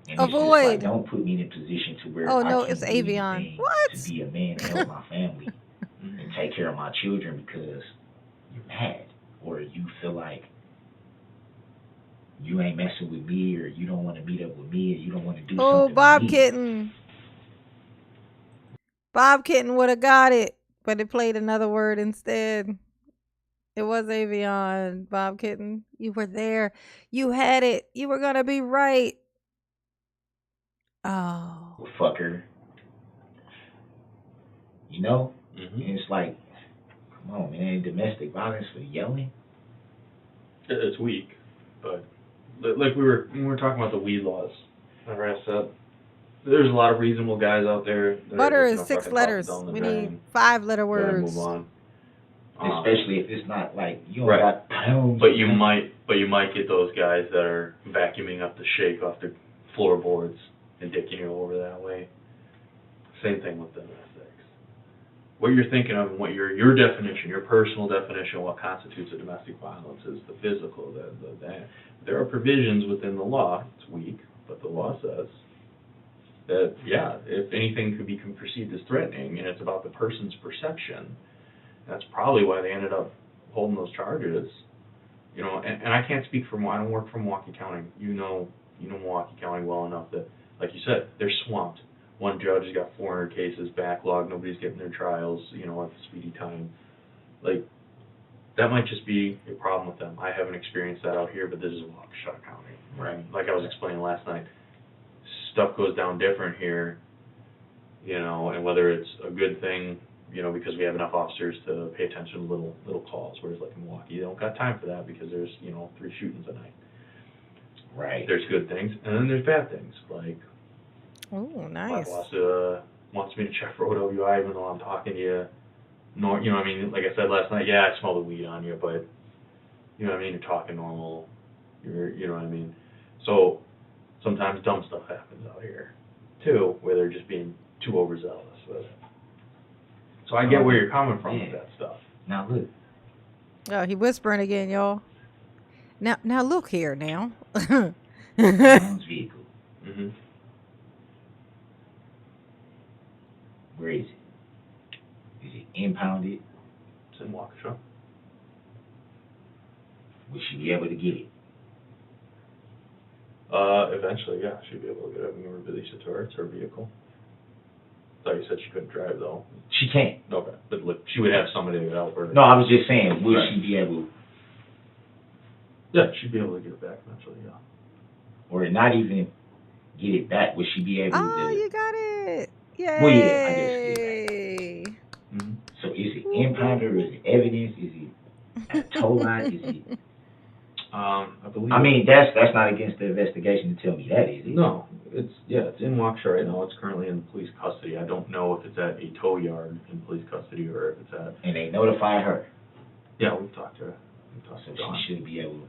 [SPEAKER 3] And
[SPEAKER 1] Avoid.
[SPEAKER 3] It's just like, don't put me in a position to where
[SPEAKER 1] Oh,
[SPEAKER 3] I
[SPEAKER 1] no,
[SPEAKER 3] can't
[SPEAKER 1] it's
[SPEAKER 3] do
[SPEAKER 1] Avion.
[SPEAKER 3] anything
[SPEAKER 1] What?
[SPEAKER 3] to be a man and help my family and take care of my children, because you're mad, or you feel like you ain't messing with me, or you don't want to meet up with me, or you don't want to do
[SPEAKER 1] Oh,
[SPEAKER 3] something
[SPEAKER 1] Bob
[SPEAKER 3] with me.
[SPEAKER 1] Kitten. Bob Kitten would have got it, but it played another word instead. It was Avion, Bob Kitten. You were there. You had it. You were going to be right. Oh.
[SPEAKER 3] Fucker. You know?
[SPEAKER 5] Mm-hmm.
[SPEAKER 3] And it's like, come on, man, domestic violence for yelling?
[SPEAKER 5] It's weak, but like we were talking about the weed laws. Remember I said there's a lot of reasonable guys out there. That
[SPEAKER 1] Butter
[SPEAKER 5] are,
[SPEAKER 1] is 6
[SPEAKER 5] fucking
[SPEAKER 1] letters.
[SPEAKER 5] down the
[SPEAKER 1] We
[SPEAKER 5] drain.
[SPEAKER 1] need 5-letter
[SPEAKER 5] Gotta
[SPEAKER 1] words.
[SPEAKER 5] move on.
[SPEAKER 3] Especially if it's not like you don't
[SPEAKER 5] Right.
[SPEAKER 3] got pounds.
[SPEAKER 5] But you might get those guys that are vacuuming up the shake off the floorboards and dicking you over that way. Same thing with domestics. What you're thinking of and what your definition, your personal definition of what constitutes a domestic violence is the physical. There are provisions within the law. It's weak, but the law says that, yeah, if anything could be perceived as threatening, and it's about the person's perception, that's probably why they ended up holding those charges. You know, and I can't speak for, I don't work for Milwaukee County. You know Milwaukee County well enough that, like you said, they're swamped. One judge has got 400 cases backlogged. Nobody's getting their trials, at the speedy time. Like, that might just be a problem with them. I haven't experienced that out here, but this is Waukesha County.
[SPEAKER 3] Right.
[SPEAKER 5] Like I was explaining last night, stuff goes down different here, and whether it's a good thing, because we have enough officers to pay attention to little calls, whereas like in Milwaukee, they don't got time for that because there's, 3 shootings a night.
[SPEAKER 3] Right.
[SPEAKER 5] There's good things, and then there's bad things, like
[SPEAKER 1] Oh,
[SPEAKER 5] my
[SPEAKER 1] nice.
[SPEAKER 5] boss wants me to check for OWI even though I'm talking to you. No, like I said last night, yeah, I smell the weed on you, but, you're talking normal, So, sometimes dumb stuff happens out here, too, where they're just being too overzealous with it. So I get where you're coming from with that stuff.
[SPEAKER 3] Now look.
[SPEAKER 1] Oh, he whispering again, y'all. Now look here now.
[SPEAKER 3] Brown's vehicle.
[SPEAKER 5] Mm-hmm.
[SPEAKER 3] Where is it? Is it impounded?
[SPEAKER 5] It's in Waukesha.
[SPEAKER 3] Will she be able to get it?
[SPEAKER 5] Eventually, yeah, she'd be able to get it and release it to her. It's her vehicle. Thought you said she couldn't drive, though.
[SPEAKER 3] She can't.
[SPEAKER 5] Okay, but look, she would have somebody to help her.
[SPEAKER 3] No, I was just saying, will
[SPEAKER 5] Right.
[SPEAKER 3] she be able,
[SPEAKER 5] Yeah, she'd be able to get it back eventually, yeah.
[SPEAKER 3] or not even get it back, will she be able
[SPEAKER 1] Oh,
[SPEAKER 3] to?
[SPEAKER 1] you got it. Yay.
[SPEAKER 3] Well, yeah, I guess it
[SPEAKER 5] Mm-hmm.
[SPEAKER 3] So is it impounded, or is it evidence? Is it a tow line? Is it?
[SPEAKER 5] I believe.
[SPEAKER 3] I mean, that's not against the investigation to tell me that, is it?
[SPEAKER 5] No, it's in Waukesha right now. It's currently in police custody. I don't know if it's at a tow yard in police custody or if it's at.
[SPEAKER 3] And they notify her.
[SPEAKER 5] Yeah, we've talked to her. We've talked
[SPEAKER 3] So
[SPEAKER 5] to Dawn.
[SPEAKER 3] she should be able.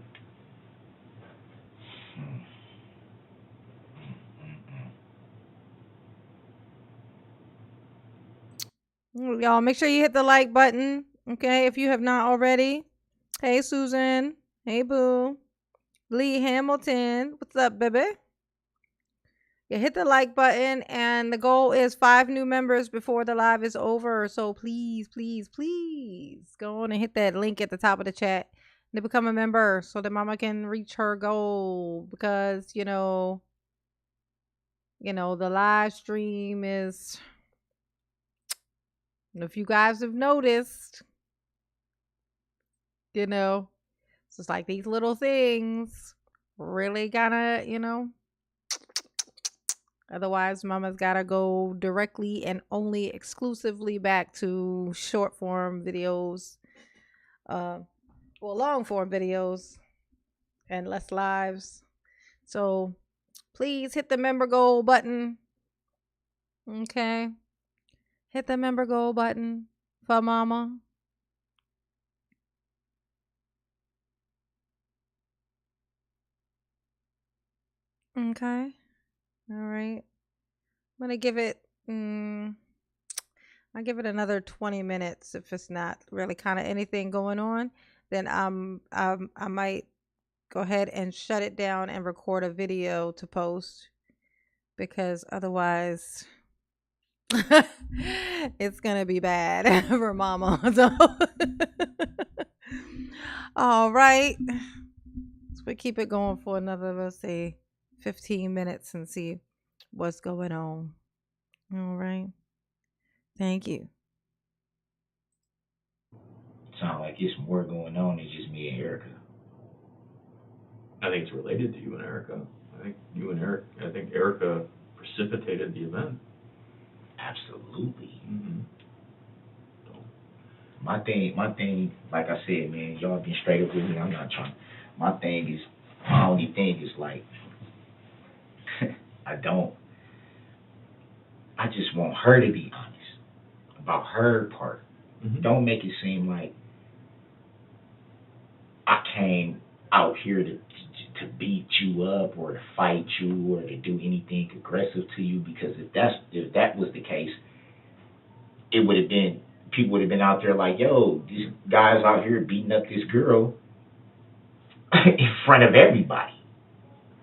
[SPEAKER 1] Y'all, make sure you hit the like button, okay, if you have not already. Hey, Susan. Hey, Boo. Lee Hamilton. What's up, baby? Yeah, hit the like button, and the goal is 5 new members before the live is over. So please, please, please go on and hit that link at the top of the chat to become a member so that Mama can reach her goal, because, the live stream is, if you guys have noticed, it's just like these little things really gotta, otherwise Mama's gotta go directly and only exclusively back to short form videos, long form videos and less lives. So please hit the member goal button. Okay. Hit the member goal button for Mama. Okay. All right. I'm going to give it, I'll give it another 20 minutes. If it's not really kind of anything going on, then I might go ahead and shut it down and record a video to post, because otherwise it's going to be bad for Mama. So All right. So we keep it going for another, let's say, 15 minutes and see what's going on. All right. Thank you.
[SPEAKER 3] Sound like it's more going on than just me and Erica.
[SPEAKER 5] I think it's related to you and Erica. I think Erica precipitated the event.
[SPEAKER 3] Absolutely.
[SPEAKER 5] Mm-hmm.
[SPEAKER 3] My thing, like I said, man, y'all been straight up with me. I'm not trying. My only thing is like, I just want her to be honest about her part.
[SPEAKER 5] Mm-hmm.
[SPEAKER 3] Don't make it seem like I came out here to beat you up or to fight you or to do anything aggressive to you, because if that was the case, it would have been, people would have been out there like, yo, this guy's out here beating up this girl in front of everybody.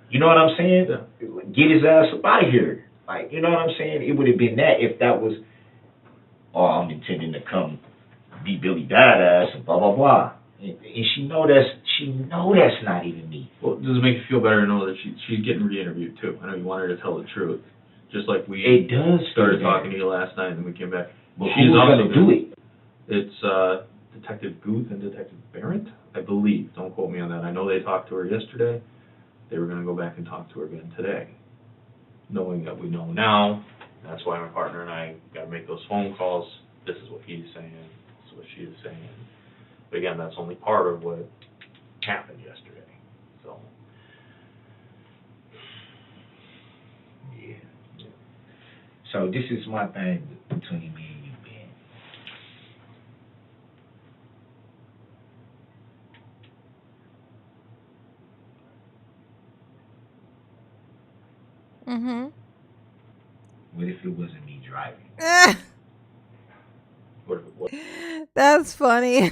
[SPEAKER 3] You know what I'm saying?
[SPEAKER 5] Yeah.
[SPEAKER 3] Get his ass up out of here. Like, you know what I'm saying? It would have been that if that was, oh, I'm intending to come be Billy Badass and blah blah blah. And she know that's not even me.
[SPEAKER 5] Well, does it make you feel better to know that she's getting re-interviewed too? I know you want her to tell the truth, just like we
[SPEAKER 3] It does
[SPEAKER 5] started
[SPEAKER 3] feel
[SPEAKER 5] talking to you last night and we came back.
[SPEAKER 3] But who's gonna do it?
[SPEAKER 5] It's Detective Guth and Detective Barrett, I believe. Don't quote me on that. I know they talked to her yesterday. They were going to go back and talk to her again today. Knowing that we know now, that's why my partner and I got to make those phone calls. This is what he's saying. This is what she is saying. But again, that's only part of what happened yesterday. So.
[SPEAKER 3] Yeah. So this is my thing between me and you, Ben.
[SPEAKER 1] Mm-hmm.
[SPEAKER 3] What if it wasn't me driving?
[SPEAKER 5] What if it was?
[SPEAKER 1] That's funny.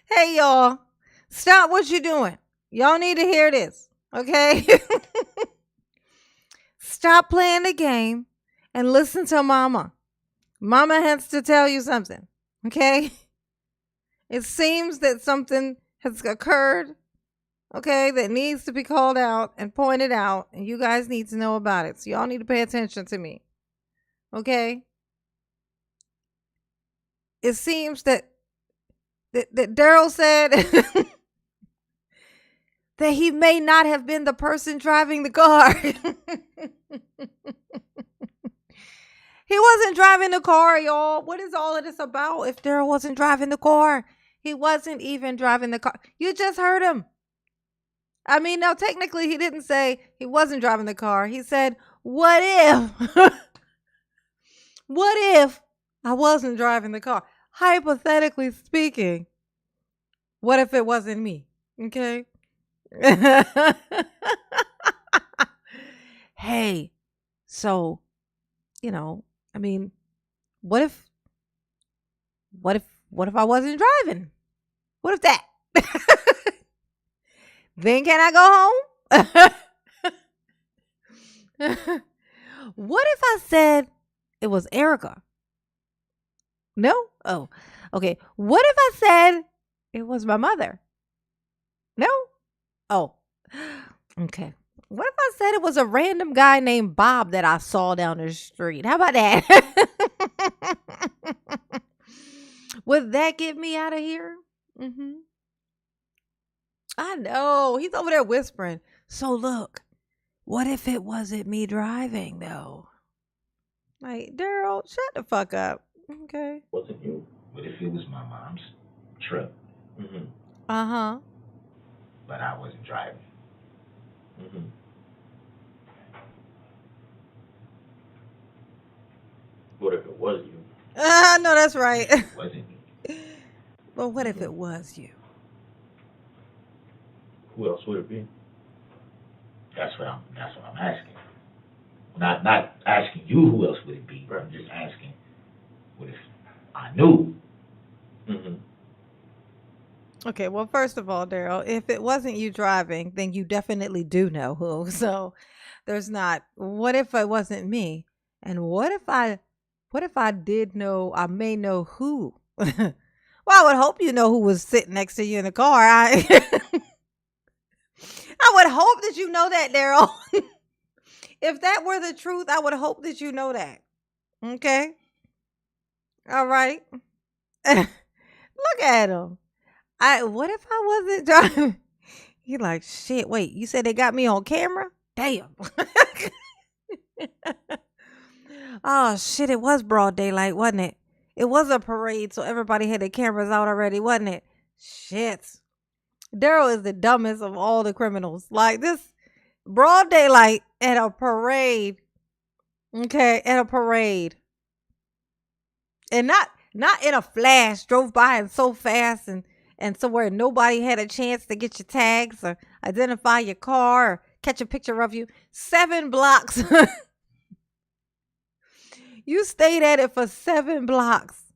[SPEAKER 1] Hey, y'all. Stop what you're doing. Y'all need to hear this, okay? Stop playing the game and listen to Mama. Mama has to tell you something, okay? It seems that something has occurred, okay, that needs to be called out and pointed out, and you guys need to know about it. So y'all need to pay attention to me, okay? It seems that Daryl said that he may not have been the person driving the car. He wasn't driving the car, y'all. What is all of this about if Daryl wasn't driving the car? He wasn't even driving the car. You just heard him. I mean, no, technically he didn't say he wasn't driving the car. He said, what if? What if I wasn't driving the car? Hypothetically speaking, what if it wasn't me? Okay. Hey, so, I mean, what if I wasn't driving? What if that? Then can I go home? What if I said it was Erica? No? Oh, okay. What if I said it was my mother? No? Oh, okay. What if I said it was a random guy named Bob that I saw down the street? How about that? Would that get me out of here? Mm-hmm. I know. He's over there whispering. So look, what if it wasn't me driving, though? Like, Daryl, shut the fuck up. Okay.
[SPEAKER 3] Wasn't you? What if it was my mom's truck?
[SPEAKER 5] Mm-hmm.
[SPEAKER 1] Uh-huh.
[SPEAKER 3] But I wasn't driving.
[SPEAKER 5] Mm-hmm. What if it was you?
[SPEAKER 1] No, that's right.
[SPEAKER 3] It wasn't me.
[SPEAKER 1] But what if it was you?
[SPEAKER 5] Who else would it be?
[SPEAKER 3] That's what I'm asking. Not asking you who else would it be.
[SPEAKER 5] Right.
[SPEAKER 3] I'm just asking, what if I knew?
[SPEAKER 5] Mm-hmm.
[SPEAKER 1] Okay, well, first of all, Daryl, if it wasn't you driving, then you definitely do know who. So there's not, what if it wasn't me? And what if I did know, I may know who? Well, I would hope you know who was sitting next to you in the car. I would hope that you know that, Daryl. If that were the truth, I would hope that you know that. Okay? All right. Look at him. What if I wasn't driving? He like, shit, wait, you said they got me on camera? Damn. Oh shit, it was broad daylight, wasn't it? It was a parade, so everybody had their cameras out already, wasn't it? Shit. Daryl is the dumbest of all the criminals. Like this broad daylight at a parade. Okay, at a parade. And not in a flash, drove by and so fast and somewhere nobody had a chance to get your tags or identify your car or catch a picture of you. 7 blocks. You stayed at it for 7 blocks.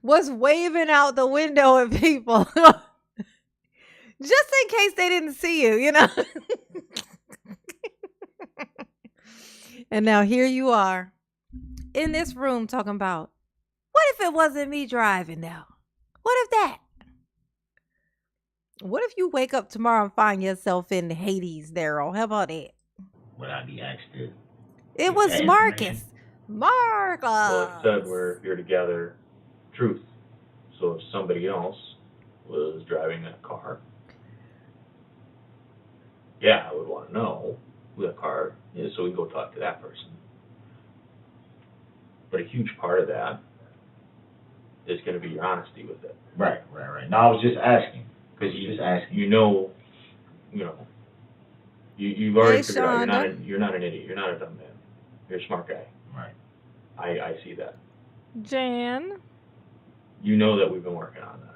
[SPEAKER 1] Was waving out the window at people. Just in case they didn't see you, you know. And now here you are in this room talking about, what if it wasn't me driving now? What if that? What if you wake up tomorrow and find yourself in Hades, Daryl? How about that?
[SPEAKER 3] Would I be asked to?
[SPEAKER 1] It was
[SPEAKER 3] Yes,
[SPEAKER 1] Marcus.
[SPEAKER 3] man.
[SPEAKER 1] Marcus.
[SPEAKER 5] Well, it said we're here to gather truth. So if somebody else was driving that car, yeah, I would want to know who that car is so we can go talk to that person. But a huge part of that is going to be your honesty with it.
[SPEAKER 3] Right. No, I was just asking. Because you just asking.
[SPEAKER 5] You've already
[SPEAKER 1] Hey,
[SPEAKER 5] figured out
[SPEAKER 1] Shonda.
[SPEAKER 5] you're not an idiot. You're not a dumb man. You're a smart guy.
[SPEAKER 3] Right.
[SPEAKER 5] I see that.
[SPEAKER 1] Jan.
[SPEAKER 5] You know that we've been working on this.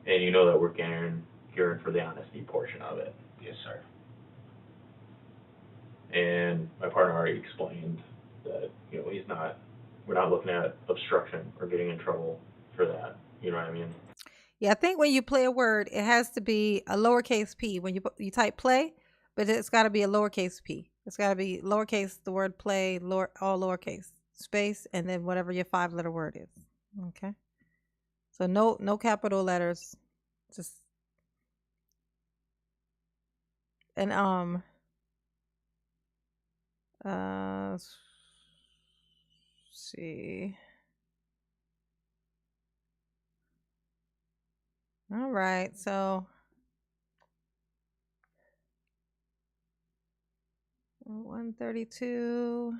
[SPEAKER 5] And you know that we're caring for the honesty portion of it.
[SPEAKER 3] Yes, sir.
[SPEAKER 5] And my partner already explained that, we're not looking at obstruction or getting in trouble for that. You know what I mean?
[SPEAKER 1] Yeah, I think when you play a word, it has to be a lowercase p. When you type play, but it's got to be a lowercase p. It's got to be lowercase, the word play, all lowercase, space, and then whatever your 5-letter word is. Okay? So no capital letters. Just and let's see. All right, so 132.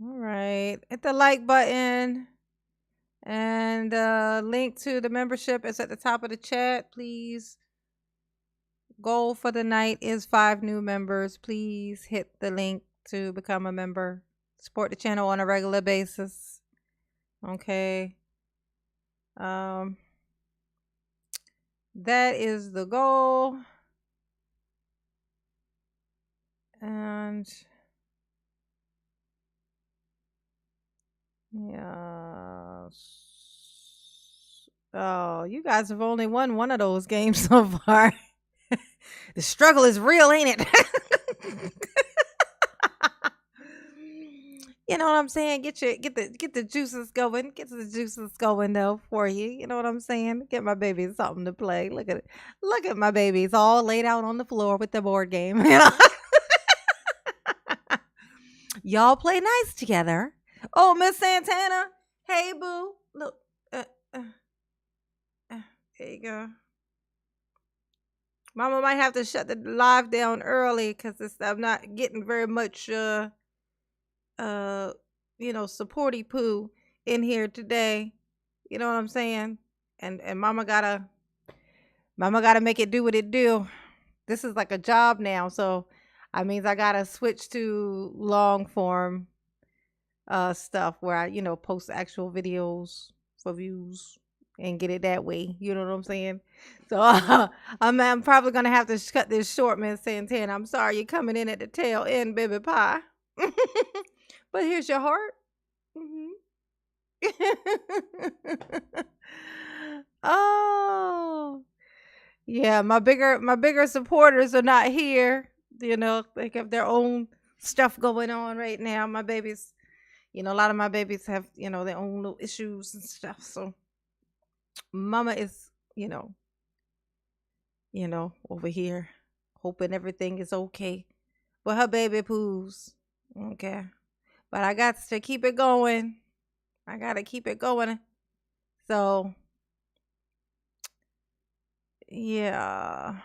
[SPEAKER 1] All right, hit the like button, and link to the membership is at the top of the chat. Please, goal for the night is 5 new members. Please hit the link to become a member. Support the channel on a regular basis. Okay. That is the goal. And yeah. Oh, you guys have only won one of those games so far. The struggle is real, ain't it? You know what I'm saying? Get the juices going. Get the juices going though for you. You know what I'm saying? Get my baby something to play. Look at it. Look at my babies all laid out on the floor with the board game. You know? Y'all play nice together. Oh, Miss Santana. Hey, boo. Look. There you go. Mama might have to shut the live down early because I'm not getting very much supporty poo in here today. You know what I'm saying? And mama gotta make it do what it do. This is like a job now, so I means I gotta switch to long form stuff where I post actual videos for views and get it that way. You know what I'm saying? So I'm probably gonna have to cut this short, Miss Santana. I'm sorry you're coming in at the tail end, baby pie. But here's your heart. Oh, yeah. My bigger supporters are not here. They have their own stuff going on right now. My babies, a lot of my babies have, their own little issues and stuff. So mama is, over here hoping everything is okay with her baby poos. Okay. But I got to keep it going. I got to keep it going. So, yeah.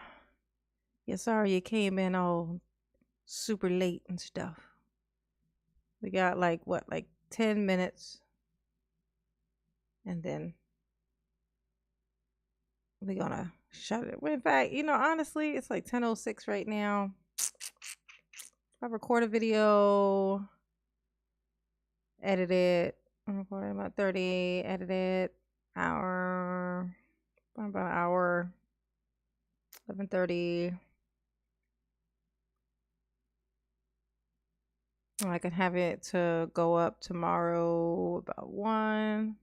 [SPEAKER 1] Yeah, sorry you came in all super late and stuff. We got like 10 minutes. And then we're gonna shut it. Well, in fact, honestly, it's like 10:06 right now. I record a video, edit it. I'm recording about 30, edit it, hour, about an hour, 11:30. I can have it to go up tomorrow about 1.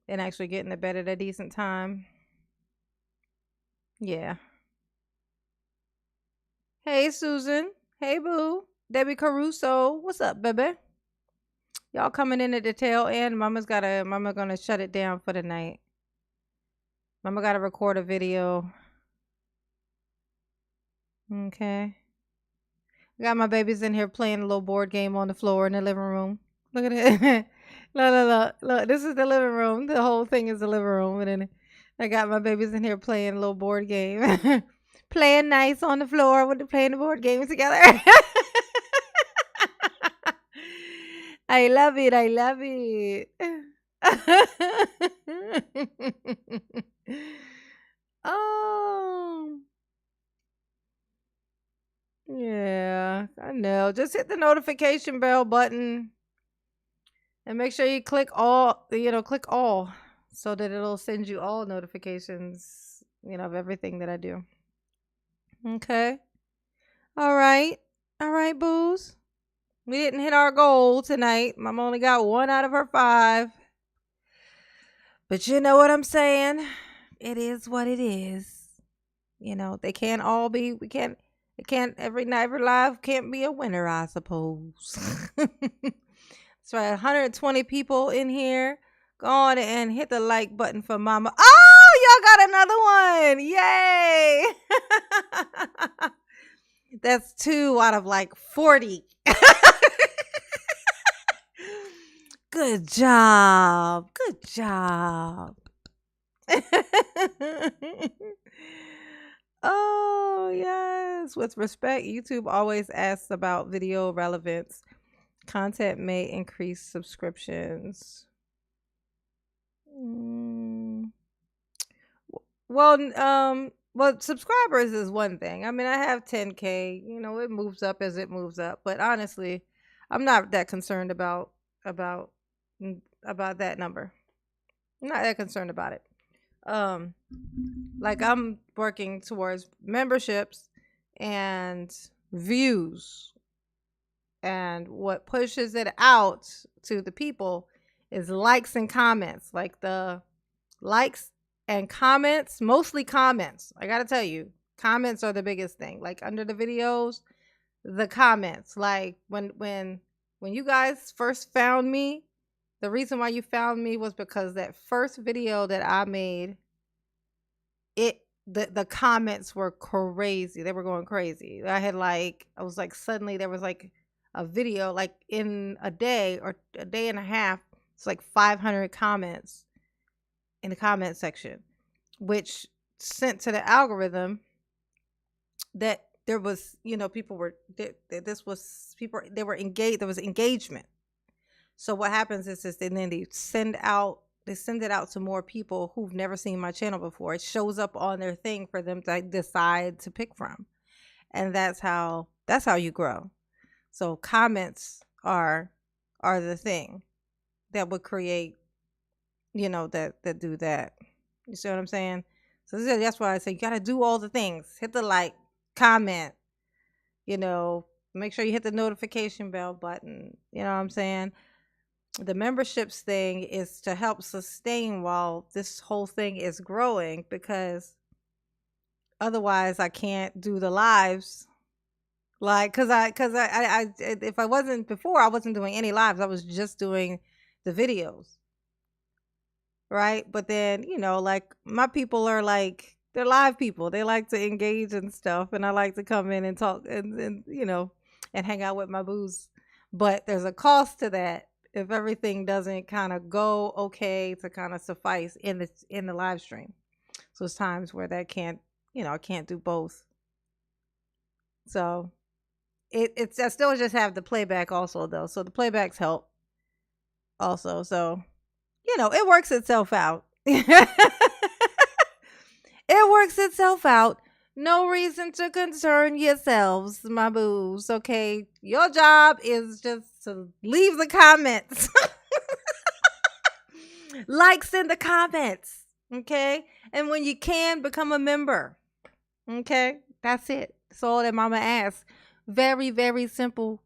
[SPEAKER 1] And actually getting to bed at a decent time. Yeah. Hey, Susan. Hey, boo. Debbie Caruso. What's up, baby? Y'all coming in at the tail end. Mama gonna shut it down for the night. Mama gotta record a video. Okay. I got my babies in here playing a little board game on the floor in the living room. Look at it. Look. This is the living room. The whole thing is the living room. And then I got my babies in here playing a little board game. Playing nice on the floor with playing the board games together. I love it. I love it. Oh. Yeah, I know. Just hit the notification bell button and make sure you click all, so that it'll send you all notifications, of everything that I do. Okay. All right. All right, booze. We didn't hit our goal tonight. Mom only got 1 out of her 5. But you know what I'm saying? It is what it is. They can't all be, every night, every life can't be a winner, I suppose. That's right. 120 people in here. Go on and hit the like button for Mama. Oh, y'all got another one. Yay. That's 2 out of 40. Good job. Good job. Oh, yes. With respect, YouTube always asks about video relevance. Content may increase subscriptions. Well, subscribers is one thing. I mean, I have 10K. It moves up as it moves up. But honestly, I'm not that concerned about that number. I'm not that concerned about it. I'm working towards memberships and views, and what pushes it out to the people is likes and comments. Like the likes and comments, mostly comments. I gotta tell you, comments are the biggest thing. Like under the videos, the comments. Like when you guys first found me, the reason why you found me was because that first video that I made, the comments were crazy. They were going crazy. Suddenly there was a video in a day or a day and a half. It's 500 comments in the comment section, which sent to the algorithm that there was, people were, they were engaged. There was engagement. So what happens is and then they send it out to more people who've never seen my channel before. It shows up on their thing for them to decide to pick from. And that's how you grow. So comments are the thing that would create, that do that. You see what I'm saying? So that's why I say you got to do all the things. Hit the like, comment, make sure you hit the notification bell button. You know what I'm saying? The memberships thing is to help sustain while this whole thing is growing, because otherwise I can't do the lives. Like, if I wasn't before, I wasn't doing any lives. I was just doing the videos, right? But then, like my people are like, they're live people. They like to engage and stuff, and I like to come in and talk and hang out with my booze. But there's a cost to that if everything doesn't kind of go okay to kind of suffice in the live stream. So it's times where that can't, I can't do both. So it's I still just have the playback also though. So the playbacks help also. So, it works itself out. It works itself out. No reason to concern yourselves, my boos. Okay. Your job is just to leave the comments. Likes in the comments. Okay. And when you can, become a member. Okay. That's it. That's all that mama asks. Very, very simple.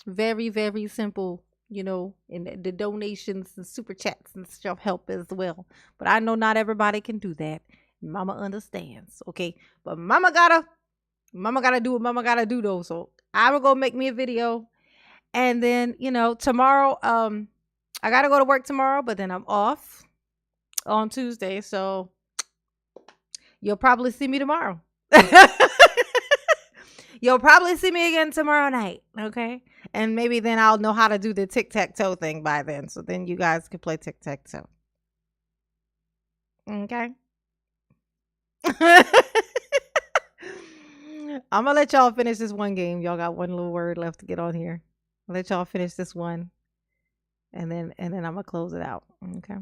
[SPEAKER 1] Very, very simple. And the donations and super chats and stuff help as well. But I know not everybody can do that. Mama understands, okay? But mama gotta do what mama gotta do though. So I will go make me a video. And then, tomorrow, I gotta go to work tomorrow, but then I'm off on Tuesday. So you'll probably see me tomorrow. You'll probably see me again tomorrow night, okay? And maybe then I'll know how to do the tic-tac-toe thing by then. So then you guys can play tic-tac-toe. Okay? I'm gonna let y'all finish this one game. Y'all got one little word left to get on here. I'll let y'all finish this one. And then I'm gonna close it out. Okay.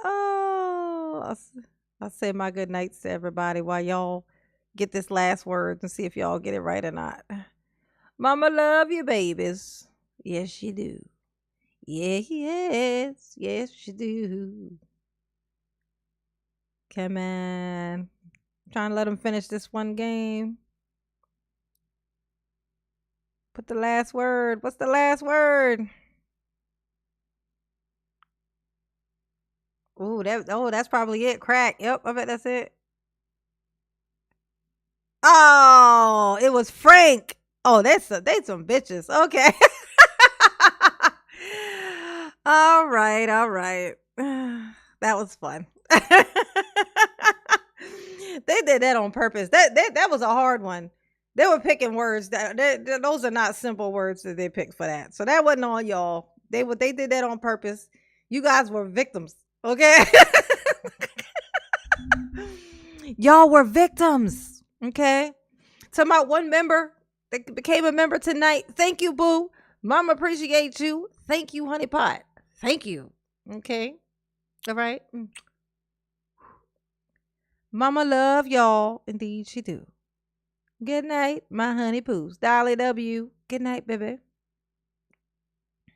[SPEAKER 1] Oh, I'll say my good nights to everybody while y'all get this last word and see if y'all get it right or not. Mama love you, babies. Yes, you do. Yes, you do. Come on. Trying to let them finish this one game. Put the last word. What's the last word? That's probably it. Crack. Yep, I bet that's it. Oh, it was Frank. Oh, they some bitches. Okay. All right. That was fun. They did that on purpose. That was a hard one. They were picking words those are not simple words that they picked for that. So that wasn't on y'all. They did that on purpose. You guys were victims. Okay. Y'all were victims. Okay. To my one member that became a member tonight. Thank you, boo. Mama appreciate you. Thank you, honey pot. Thank you. Okay. All right. Mama love y'all. Indeed she do. Good night, my honey poos. Dolly W. Good night, baby.